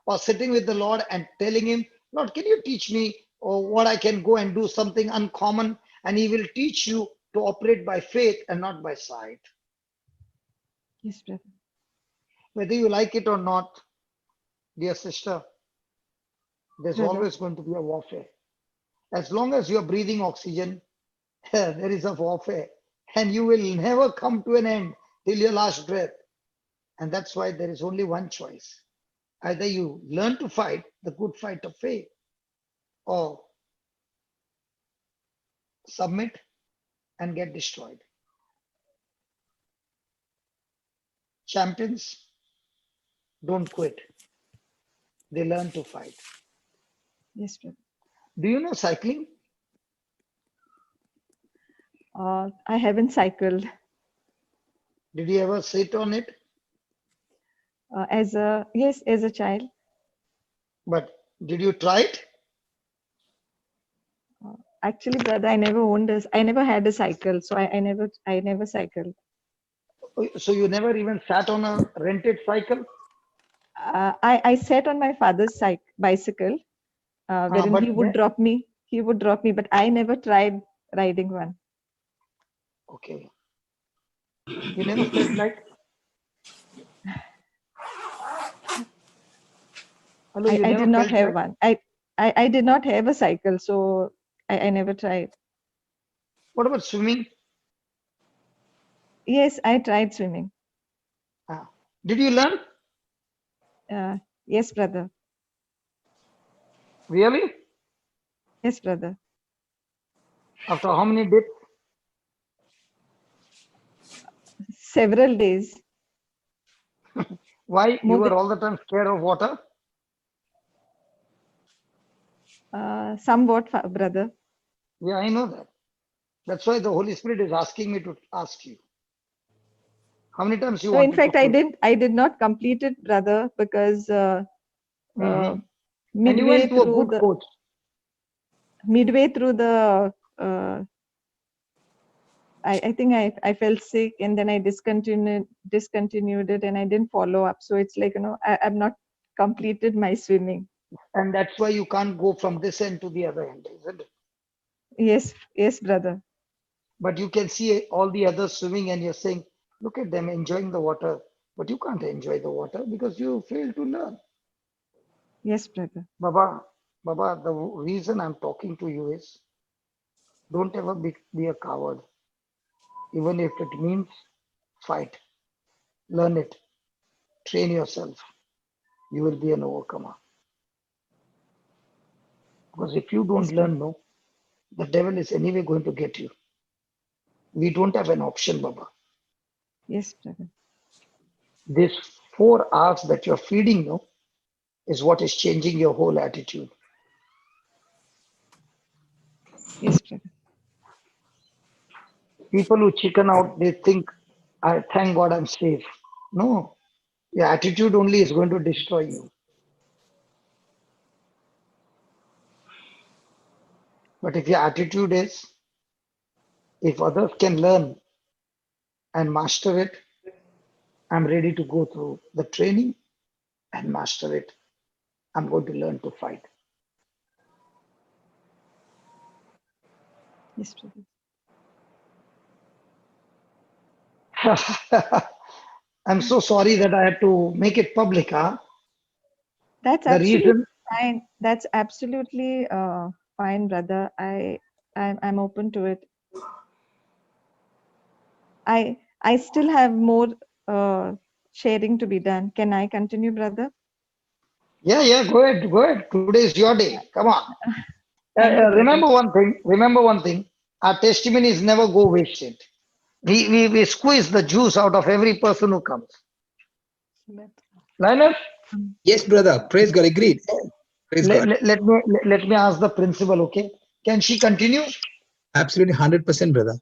Or sitting with the Lord and telling Him, Lord, can you teach me what I can go and do something uncommon? And He will teach you to operate by faith and not by sight. Yes, brother. Whether you like it or not, dear sister, there's Brother. always going to be a warfare. As long as you're breathing oxygen, there is a warfare. And you will never come to an end till your last breath. And that's why there is only one choice. Either you learn to fight the good fight of faith, or submit and get destroyed. Champions don't quit. They learn to fight. Yes, brother. Do you know cycling? I haven't cycled. Did you ever sit on it? As a child. But did you try it? Actually, brother, I never had a cycle, so I never cycled. So you never even sat on a rented cycle? I sat on my father's bicycle, wherein but he would drop me. He would drop me, but I never tried riding one. Okay. You never felt like? Hello, you I never did not felt have like? one. I did not have a cycle, so I never tried. What about swimming? Yes, I tried swimming. Ah. Did you learn? Yes, brother. Really? Yes, brother. After how many dips? Several days. Why? You More were all the time scared of water? than somewhat, brother. Yeah, I know that. That's why the Holy Spirit is asking me to ask you. How many times you No, in wanted to fact, float? I did not complete it, brother, because Hmm. And you midway went to a through good the coach. uh, I think I felt sick, and then I discontinued it, and I didn't follow up. So it's like, I've not completed my swimming. And that's why you can't go from this end to the other end, isn't it? Yes, brother. But you can see all the others swimming and you're saying, look at them enjoying the water. But you can't enjoy the water because you failed to learn. Yes, brother. Baba, the reason I'm talking to you is don't ever be a coward. Even if it means fight, learn it, train yourself. You will be an overcomer. Because if you don't Yes, brother. learn, no, the devil is anyway going to get you. We don't have an option, Baba. Yes, brother. This 4 hours that you're feeding, no, is what is changing your whole attitude. Yes, brother. People who chicken out, they think, I thank God I'm safe. No, your attitude only is going to destroy you. But if your attitude is, if others can learn and master it, I'm ready to go through the training and master it. I'm going to learn to fight. Yes, brother. I'm so sorry that I had to make it public, huh? That's The absolutely reason, fine. That's absolutely fine, brother. I'm open to it. I still have more sharing to be done. Can I continue, brother? yeah, go ahead, go ahead. Today is your day. Come on. Thank you, brother. Remember one thing. Our testimonies never go wasted. We squeeze the juice out of every person who comes. Linus, Yes, brother. Praise God. Agreed. Praise God. let me ask the principal, okay? Can she continue? Absolutely 100%, brother.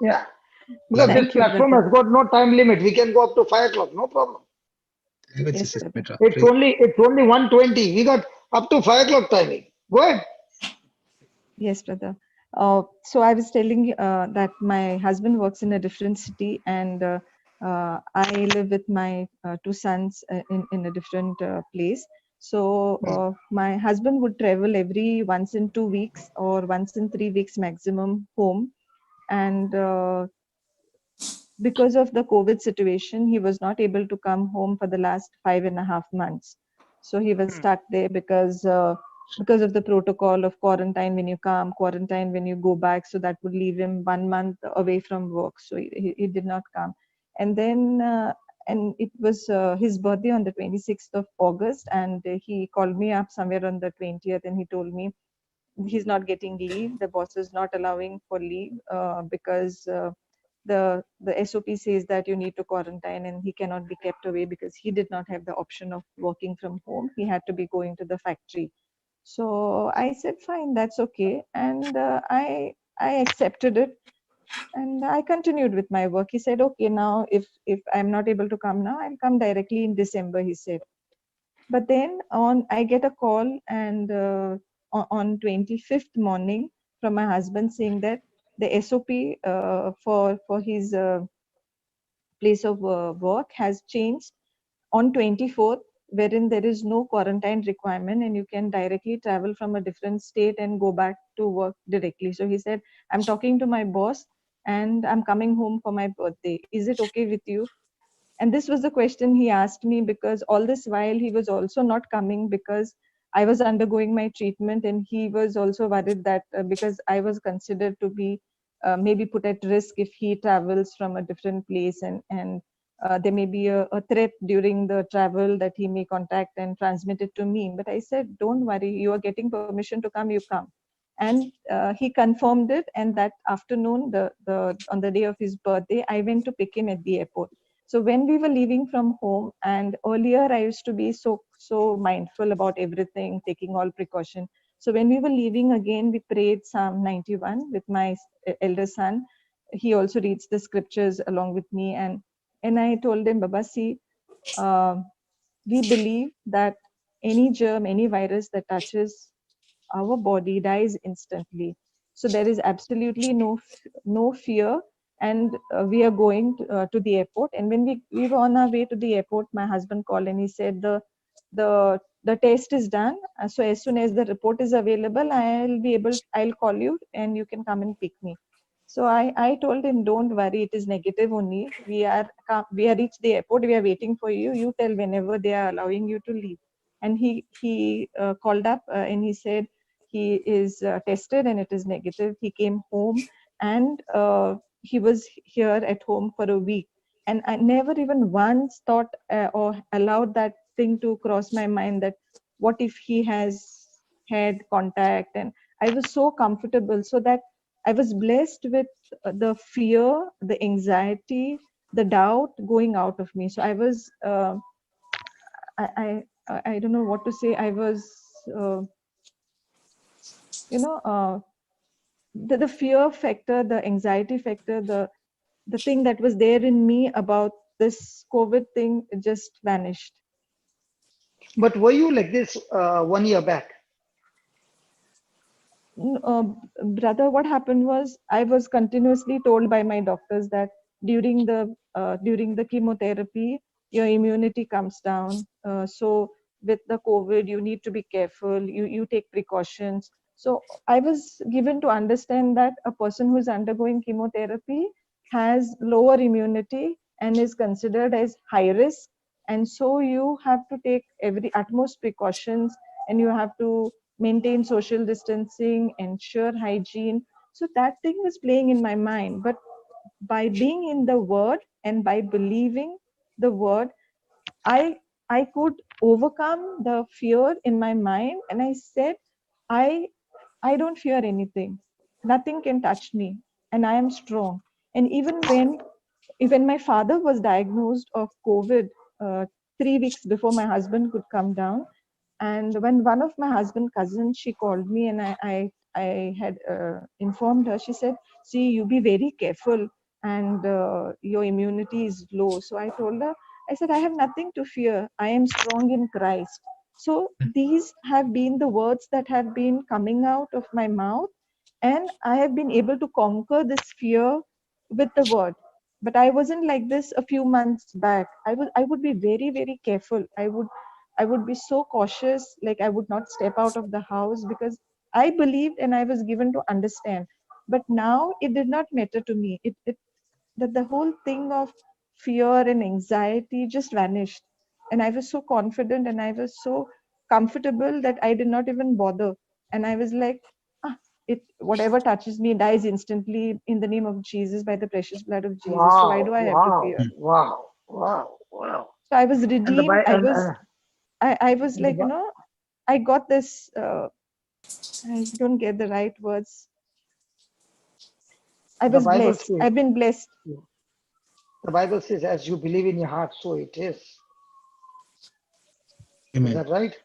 Yeah. Because Love it. this Thank you, platform brother. has got no time limit. We can go up to 5 o'clock, no problem. Love it, Yes, Sister brother. Simitra. It's Praise only 1:20. We got up to 5 o'clock timing. Go ahead. Yes, brother. So I was telling that my husband works in a different city, and I live with my two sons in a different place. So my husband would travel every once in 2 weeks or once in 3 weeks maximum home, and because of the COVID situation, he was not able to come home for the last 5.5 months. So he was stuck there because of the protocol of quarantine when you come, quarantine when you go back. So that would leave him 1 month away from work. So he did not come. And then and it was his birthday on the 26th of August, and he called me up somewhere on the 20th, and he told me he's not getting leave. The boss is not allowing for leave because the SOP says that you need to quarantine, and he cannot be kept away because he did not have the option of working from home. He had to be going to the factory. So I said, fine, that's okay, and I accepted it, and I continued with my work. He said, okay, now if I'm not able to come now, I'll come directly in December. He said, but then I get a call, and on 25th morning from my husband saying that the SOP for his place of work has changed on 24th, wherein there is no quarantine requirement and you can directly travel from a different state and go back to work directly. So he said, I'm talking to my boss, and I'm coming home for my birthday. Is it okay with you? And this was the question he asked me, because all this while he was also not coming because I was undergoing my treatment, and he was also worried that because I was considered to be maybe put at risk if he travels from a different place, and there may be a threat during the travel that he may contact and transmit it to me. But I said, don't worry, you are getting permission to come, you come. And he confirmed it. And that afternoon, on the day of his birthday, I went to pick him at the airport. So when we were leaving from home, and earlier I used to be so mindful about everything, taking all precaution. So when we were leaving again, we prayed Psalm 91 with my elder son. He also reads the scriptures along with me, and I told him, Baba, see, uh, we believe that any germ, any virus that touches our body dies instantly. So there is absolutely no fear. And we are going to the airport. And when we were on our way to the airport, my husband called and he said the test is done. So as soon as the report is available, I'll call you and you can come and pick me. So I told him, don't worry, it is negative only. We are reached the airport. We are waiting for you. You tell whenever they are allowing you to leave. And he called up and he said he is tested and it is negative. He came home, and he was here at home for a week. And I never even once thought or allowed that thing to cross my mind, that what if he has had contact. And I was so comfortable, so that I was blessed with the fear, the anxiety, the doubt going out of me. So I was I don't know what to say. I was uh, you know the fear factor, the anxiety factor, the thing that was there in me about this COVID thing just vanished. But were you like this 1 year back? uh, Brother, what happened was I was continuously told by my doctors that during the chemotherapy your immunity comes down. So with the COVID, you need to be careful. You take precautions. So I was given to understand that a person who is undergoing chemotherapy has lower immunity and is considered as high risk, and so you have to take every utmost precautions, and you have to maintain social distancing, ensure hygiene. So that thing was playing in my mind. But by being in the word and by believing the word, I I could overcome the fear in my mind. And I said, I I don't fear anything. Nothing can touch me, and I am strong. And even my father was diagnosed of COVID 3 weeks before my husband could come down. And when one of my husband cousins, she called me, and I had informed her. She said, see, you be very careful, and your immunity is low. So I told her, I said, I have nothing to fear. I am strong in Christ. So these have been the words that have been coming out of my mouth, and I have been able to conquer this fear with the word. But I wasn't like this a few months back. I would be very, very careful. I would be so cautious, like I would not step out of the house, because I believed and I was given to understand. But now it did not matter to me. That the whole thing of fear and anxiety just vanished. And I was so confident and I was so comfortable that I did not even bother. And I was like, it whatever touches me dies instantly in the name of Jesus, by the precious blood of Jesus. So why do Wow, I have to wow, fear? wow, wow, wow. So I was And the redeemed. Bible, I was and the, like, I got this, I don't get the right words. I the was Bible blessed. says, I've been blessed. the Bible says, as you believe in your heart, so it is. Is Amen. that right?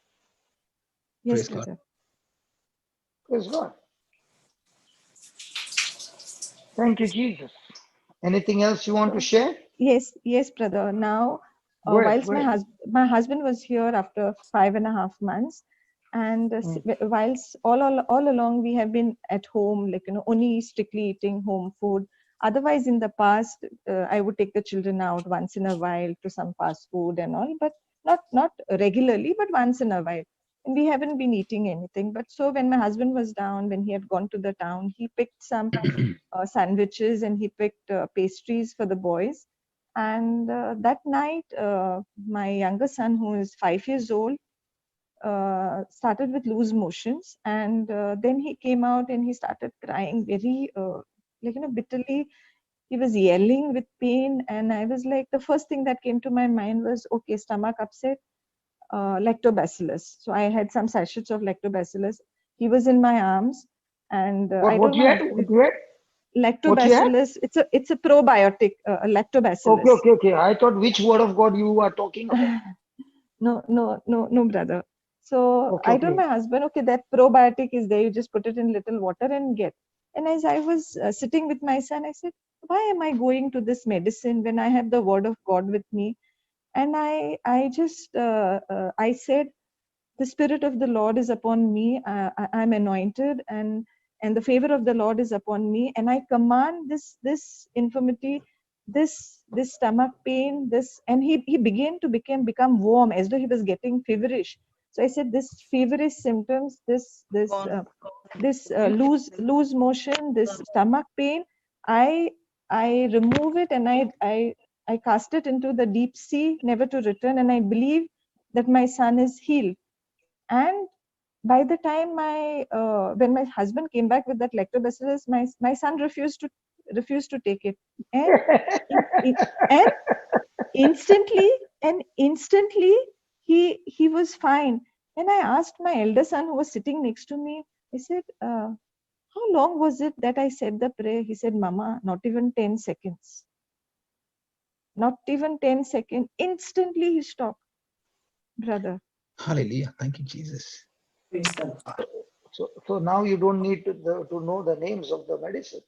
Yes, Praise God. brother. Praise God. Thank you, Jesus. Anything else you want to So, share? yes, brother. Now, Go ahead, whilst go ahead. my husband was here after 5.5 months, and Mm. whilst all along we have been at home, like only strictly eating home food. Otherwise, in the past, I would take the children out once in a while to some fast food and all, but not regularly, but once in a while. and we haven't been eating anything. But so when my husband was down, when he had gone to the town, he picked some sandwiches and he picked pastries for the boys. And that night, my younger son, who is 5 years old, started with loose motions, and then he came out and he started crying very bitterly. He was yelling with pain, and I was like, the first thing that came to my mind was, okay, stomach upset, lactobacillus. So I had some sachets of lactobacillus. He was in my arms, and I What told you my had? husband, What you had? What you had? lactobacillus. It's a probiotic, lactobacillus. Okay. I thought which word of God you are talking about. No, brother. So I told Okay. my husband, okay, that probiotic is there. You just put it in little water and get. And as I was sitting with my son, I said, why am I going to this medicine when I have the word of God with me? And I said, the Spirit of the Lord is upon me. I'm anointed, and the favor of the Lord is upon me. And I command this infirmity, this stomach pain, and he began to become warm as though he was getting feverish. So I said, this feverish symptoms, this loose motion, this stomach pain, I remove it, and I cast it into the deep sea, never to return. And I believe that my son is healed. And by the time when my husband came back with that lactobacillus, my son refused to take it, and and instantly he was fine. And I asked my elder son, who was sitting next to me, I said, how long was it that I said the prayer? He said, Mama, not even 10 seconds. Not even 10 seconds. Instantly he stopped, brother. Hallelujah. Thank you, Jesus. So now you don't need to know the names of the medicine.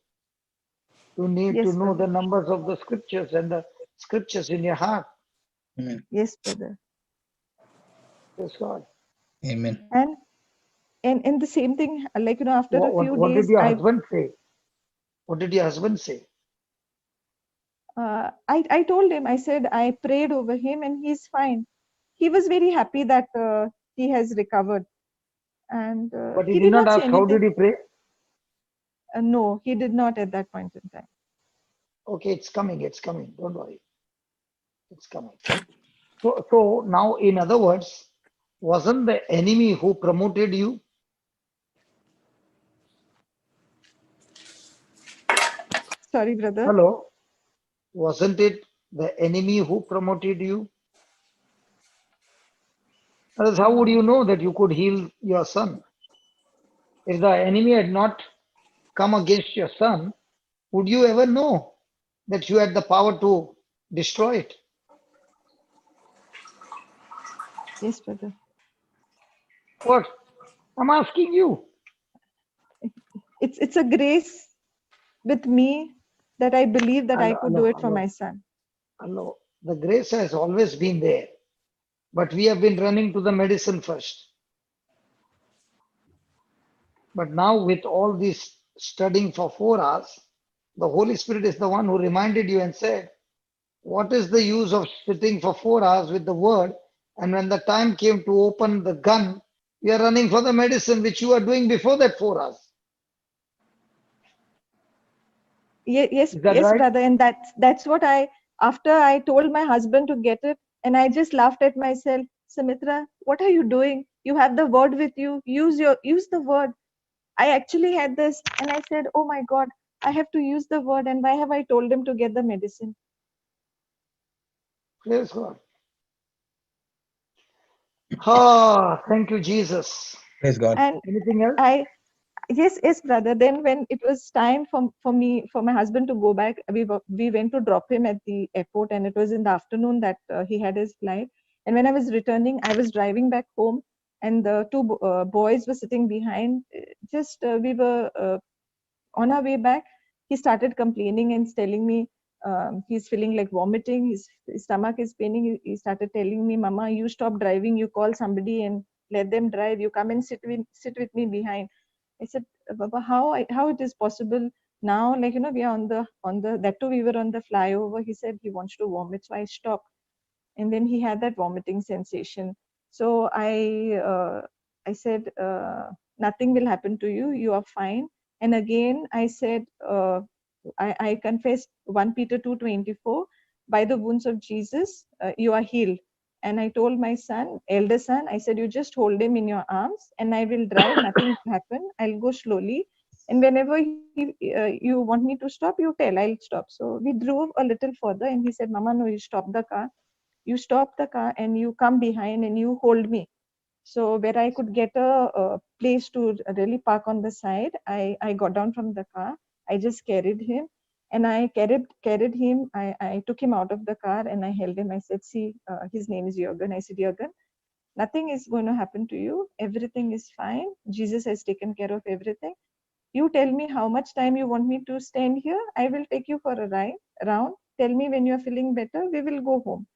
You need to Yes, know brother. the numbers of the scriptures and the scriptures in your heart. Amen. Yes, brother. Praise God. Amen. And the same thing, after a few What did days, your husband say? What did your husband say? I told him, I said, I prayed over him and he's fine. He was very happy that he has recovered. And But he he did did not not say ask how did anything. he pray? No, he did not at that point in time. Okay, it's coming. Don't worry. It's coming. So now, in other words, wasn't the enemy who promoted you? Sorry, brother. Hello? Wasn't it the enemy who promoted you? Else, how would you know that you could heal your son? If the enemy had not come against your son, would you ever know that you had the power to destroy it? Yes, brother. What? I'm asking you. It's a grace with me that I believe that I could do it for my son. Hello. The grace has always been there, but we have been running to the medicine first. But now, with all this studying for 4 hours, the Holy Spirit is the one who reminded you and said, what is the use of sitting for 4 hours with the word? And when the time came to open the gun, you are running for the medicine which you are doing before that 4 hours. Yes, Is that right? brother. And that's what after I told my husband to get it, and I just laughed at myself. Simitra, what are you doing? You have the word with you. Use the word. I actually had this, and I said, oh my God, I have to use the word. And why have I told him to get the medicine? Praise God. Ah, thank you, Jesus. Praise God. And Anything else? yes, brother. Then when it was time for my husband to go back, we went to drop him at the airport, and it was in the afternoon that he had his flight. And when I was returning, I was driving back home, and the two boys were sitting behind. We were on our way back. He started complaining and telling me he's feeling like vomiting. His stomach is paining. He started telling me, Mama, you stop driving. You call somebody and let them drive. You come and sit with me behind. I said, Baba, how it is possible now? We are on the that too we were on the flyover. He said he wants to vomit, so I stopped, and then he had that vomiting sensation. So I I said, nothing will happen to you. You are fine. And again, I said, I confessed 1 Peter 2:24, by the wounds of Jesus, you are healed. And I told my son, elder son, I said, you just hold him in your arms and I will drive, nothing will happen. I'll go slowly. And whenever you want me to stop, you tell, I'll stop. So we drove a little further and he said, Mama, no, you stop the car. You stop the car and you come behind and you hold me. So where I could get a place to really park on the side, I got down from the car. I just carried him and I carried him. I took him out of the car and I held him. I said, see, his name is Jürgen. I said, Jürgen, nothing is going to happen to you. Everything is fine. Jesus has taken care of everything. You tell me how much time you want me to stand here. I will take you for a ride around. Tell me when you're feeling better. We will go home.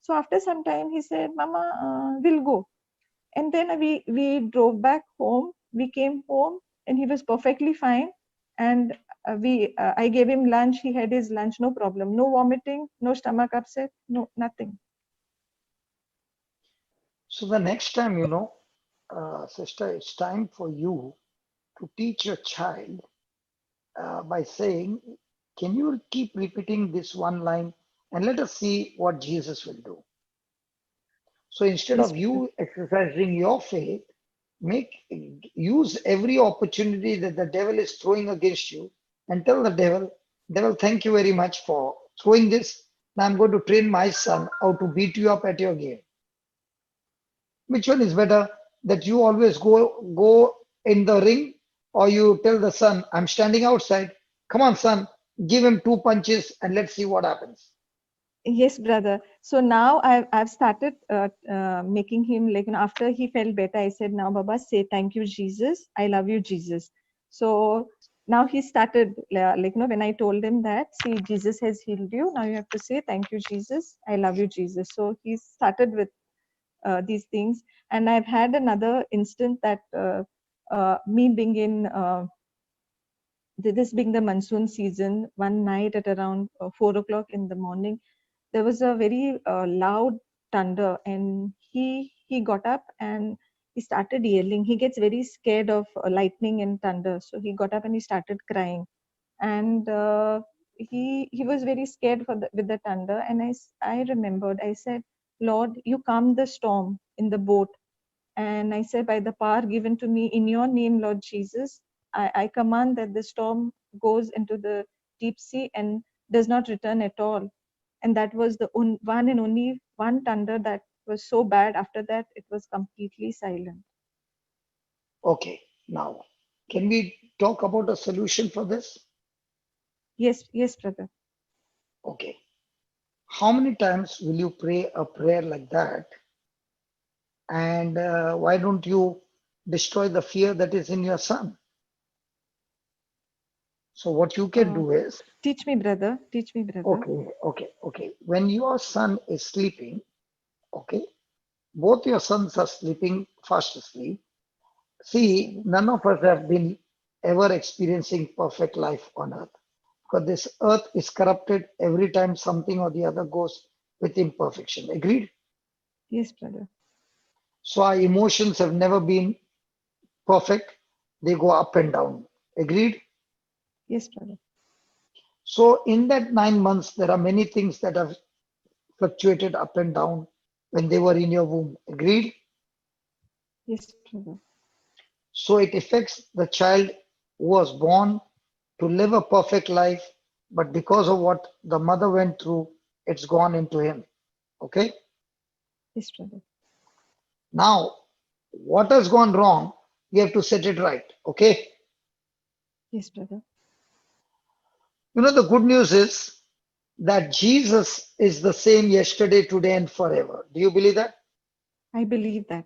So after some time, he said, Mama, we'll go. And then we drove back home. We came home and he was perfectly fine. And I gave him lunch. He had his lunch, no problem. No vomiting, no stomach upset, no nothing. So the next time, sister, it's time for you to teach your child by saying, can you keep repeating this one line and let us see what Jesus will do. So instead Yes, of you exercising your faith, use every opportunity that the devil is throwing against you and tell the devil, thank you very much for throwing this. Now I'm going to train my son how to beat you up at your game. Which one is better? That you always go in the ring, or you tell the son, I'm standing outside. Come on, son, give him 2 punches and let's see what happens. Yes, brother. So now I've started making him, like, after he felt better, I said, now Baba, say thank you, Jesus. I love you, Jesus. So now he started, when I told him that, see, Jesus has healed you. Now you have to say thank you, Jesus. I love you, Jesus. So he started with these things. And I've had another instant that me being in this being the monsoon season, one night at around 4 o'clock in the morning, there was a very loud thunder, and he got up and he started yelling. He gets very scared of lightning and thunder, so he got up and he started crying. And he was very scared with the thunder. And I remembered, I said, Lord, you calmed the storm in the boat. And I said, by the power given to me in your name, Lord Jesus, I command that the storm goes into the deep sea and does not return at all. And that was the one and only one thunder that was so bad. After that, it was completely silent. Okay, now, can we talk about a solution for this? Yes, brother. Okay. How many times will you pray a prayer like that? And why don't you destroy the fear that is in your son? So what you can do is, Teach me, brother. Teach me, brother. okay. When your son is sleeping, okay, both your sons are sleeping fast asleep. See, none of us have been ever experiencing perfect life on earth, because this earth is corrupted every time something or the other goes with imperfection. Agreed? Yes, brother. So our emotions have never been perfect. They go up and down. Agreed? Yes, brother. So in that 9 months, there are many things that have fluctuated up and down when they were in your womb. Agreed? Yes, brother. So it affects the child who was born to live a perfect life, but because of what the mother went through, it's gone into him. Okay? Yes, brother. Now, what has gone wrong, we have to set it right. Okay? Yes, brother. The good news is that Jesus is the same yesterday, today, and forever. Do you believe that? I believe that.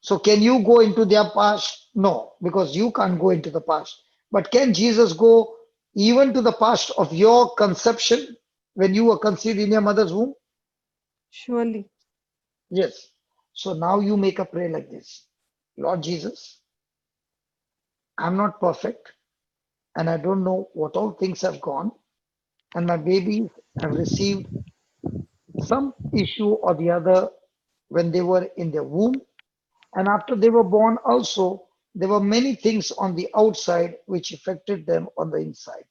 So can you go into their past? No, because you can't go into the past. But can Jesus go even to the past of your conception when you were conceived in your mother's womb? Surely. Yes. So now you make a prayer like this. Lord Jesus, I'm not perfect and I don't know what all things have gone, and my babies have received some issue or the other when they were in their womb, And after they were born also, there were many things on the outside which affected them on the inside.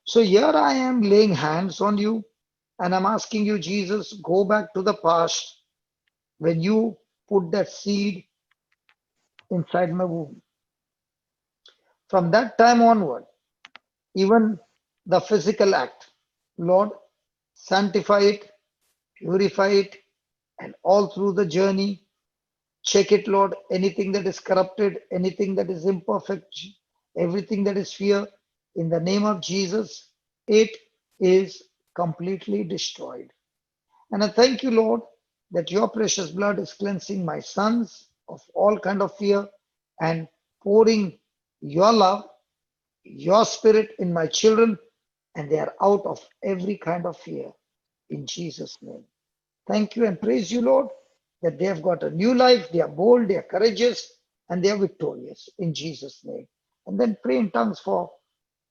So here I am laying hands on you, and I'm asking you, Jesus, go back to the past when you put that seed inside my womb. From that time onward, even the physical act, Lord, sanctify it, purify it, and all through the journey, check it, Lord. Anything that is corrupted, anything that is imperfect, everything that is fear, in the name of Jesus, it is completely destroyed. And I thank you, Lord, that your precious blood is cleansing my sons of all kind of fear and pouring your love, your spirit in my children, and they are out of every kind of fear in Jesus' name. Thank you and praise you, Lord, that they have got a new life. They are bold, they are courageous, and they are victorious in Jesus' name. And then pray in tongues for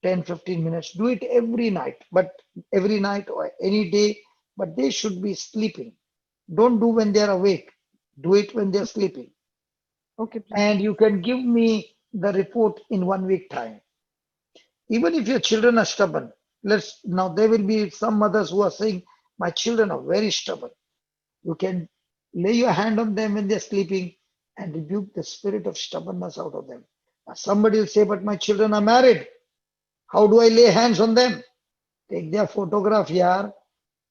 10-15 minutes. Do it every night, but every night or any day, but they should be sleeping. Don't do when they are awake. Do it when they are sleeping. Okay, brother. And you can give me the report in 1 week time. Even if your children are stubborn, now there will be some mothers who are saying, my children are very stubborn. You can lay your hand on them when they're sleeping and rebuke the spirit of stubbornness out of them. Now somebody will say, but my children are married. How do I lay hands on them? Take their photograph here.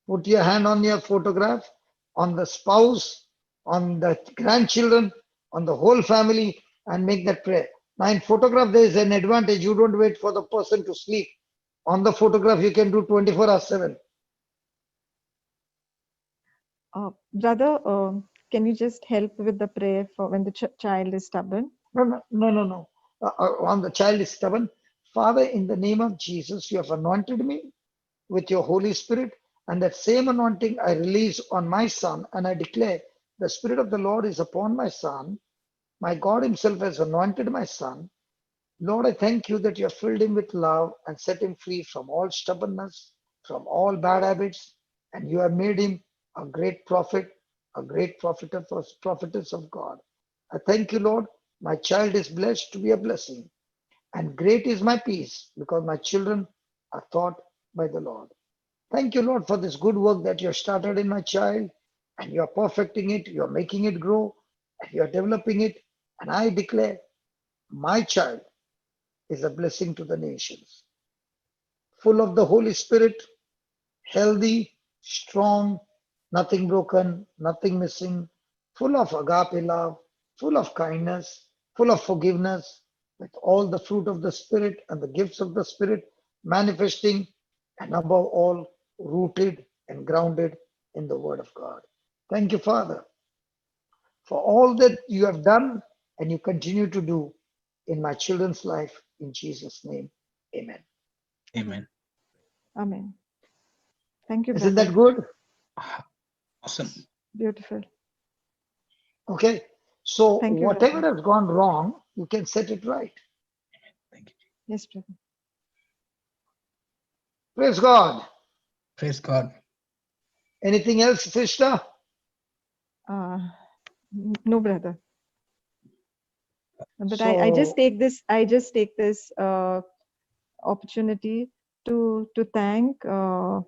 Put your hand on your photograph, on the spouse, on the grandchildren, on the whole family, and make that prayer. Now, in photograph, there is an advantage. You don't wait for the person to sleep. On the photograph, you can do 24 hours 7. Brother, can you just help with the prayer for when the child is stubborn? No. On the child is stubborn. Father, in the name of Jesus, you have anointed me with your Holy Spirit, and that same anointing I release on my son, and I declare the Spirit of the Lord is upon my son. My God Himself has anointed my son. Lord, I thank you that you have filled him with love and set him free from all stubbornness, from all bad habits, and you have made him a great prophet, a great prophetess of God. I thank you, Lord. My child is blessed to be a blessing, and great is my peace because my children are taught by the Lord. Thank you, Lord, for this good work that you have started in my child, and you are perfecting it, you are making it grow, and you are developing it. And I declare my child is a blessing to the nations. Full of the Holy Spirit, healthy, strong, nothing broken, nothing missing, full of agape love, full of kindness, full of forgiveness, with all the fruit of the Spirit and the gifts of the Spirit manifesting, and above all, rooted and grounded in the Word of God. Thank you, Father, for all that you have done and you continue to do in my children's life. In Jesus' name, amen. Amen. Amen. Thank you, Isn't brother. that good? Awesome. Beautiful. Okay. So Thank you, whatever brother. has gone wrong, you can set it right. Thank you. Yes, brother. Praise God. Praise God. Anything else, sister? No, brother. But I just So, take this opportunity to thank the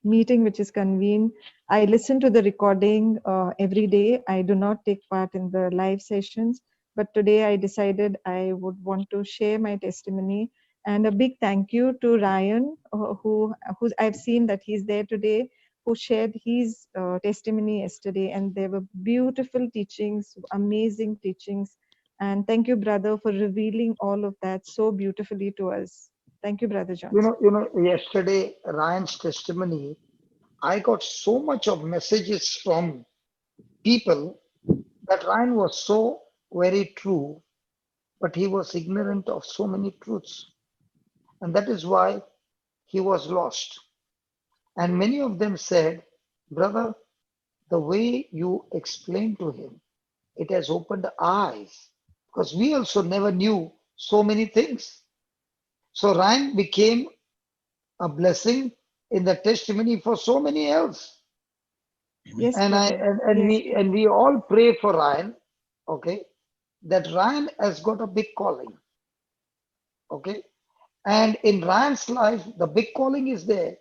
meeting which is convened. I listen to the recording every day. I do not take part in the live sessions, but today I decided I would want to share my testimony. And a big thank you to Ryan, who I've seen that he's there today, who shared his testimony yesterday, and there were beautiful teachings, amazing teachings. And thank you, brother, for revealing all of that so beautifully to us. Thank you, Brother Johnson. yesterday, Ryan's testimony, I got so much of messages from people that Ryan was so very true, but he was ignorant of so many truths. And that is why he was lost. And many of them said, brother, the way you explained to him, it has opened eyes because we also never knew so many things. So Ryan became a blessing in the testimony for so many else. Yes, And brother. we all pray for Ryan, okay? That Ryan has got a big calling, okay? And in Ryan's life, the big calling is there,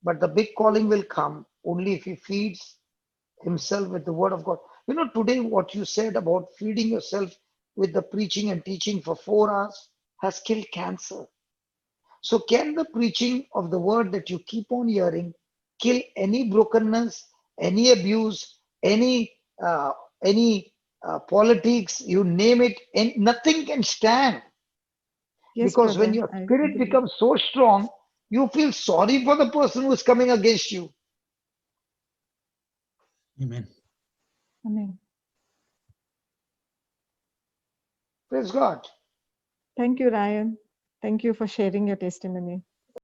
but the big calling will come only if he feeds himself with the word of God. You know, today what you said about feeding yourself with the preaching and teaching for 4 hours has killed cancer. So, can the preaching of the word that you keep on hearing kill any brokenness, any abuse, uh, any politics? You name it, and nothing can stand. Yes, Because when brother. your I spirit believe. becomes so strong, you feel sorry for the person who is coming against you. Amen. Amen. Praise God. Thank you, Ryan. Thank you for sharing your testimony.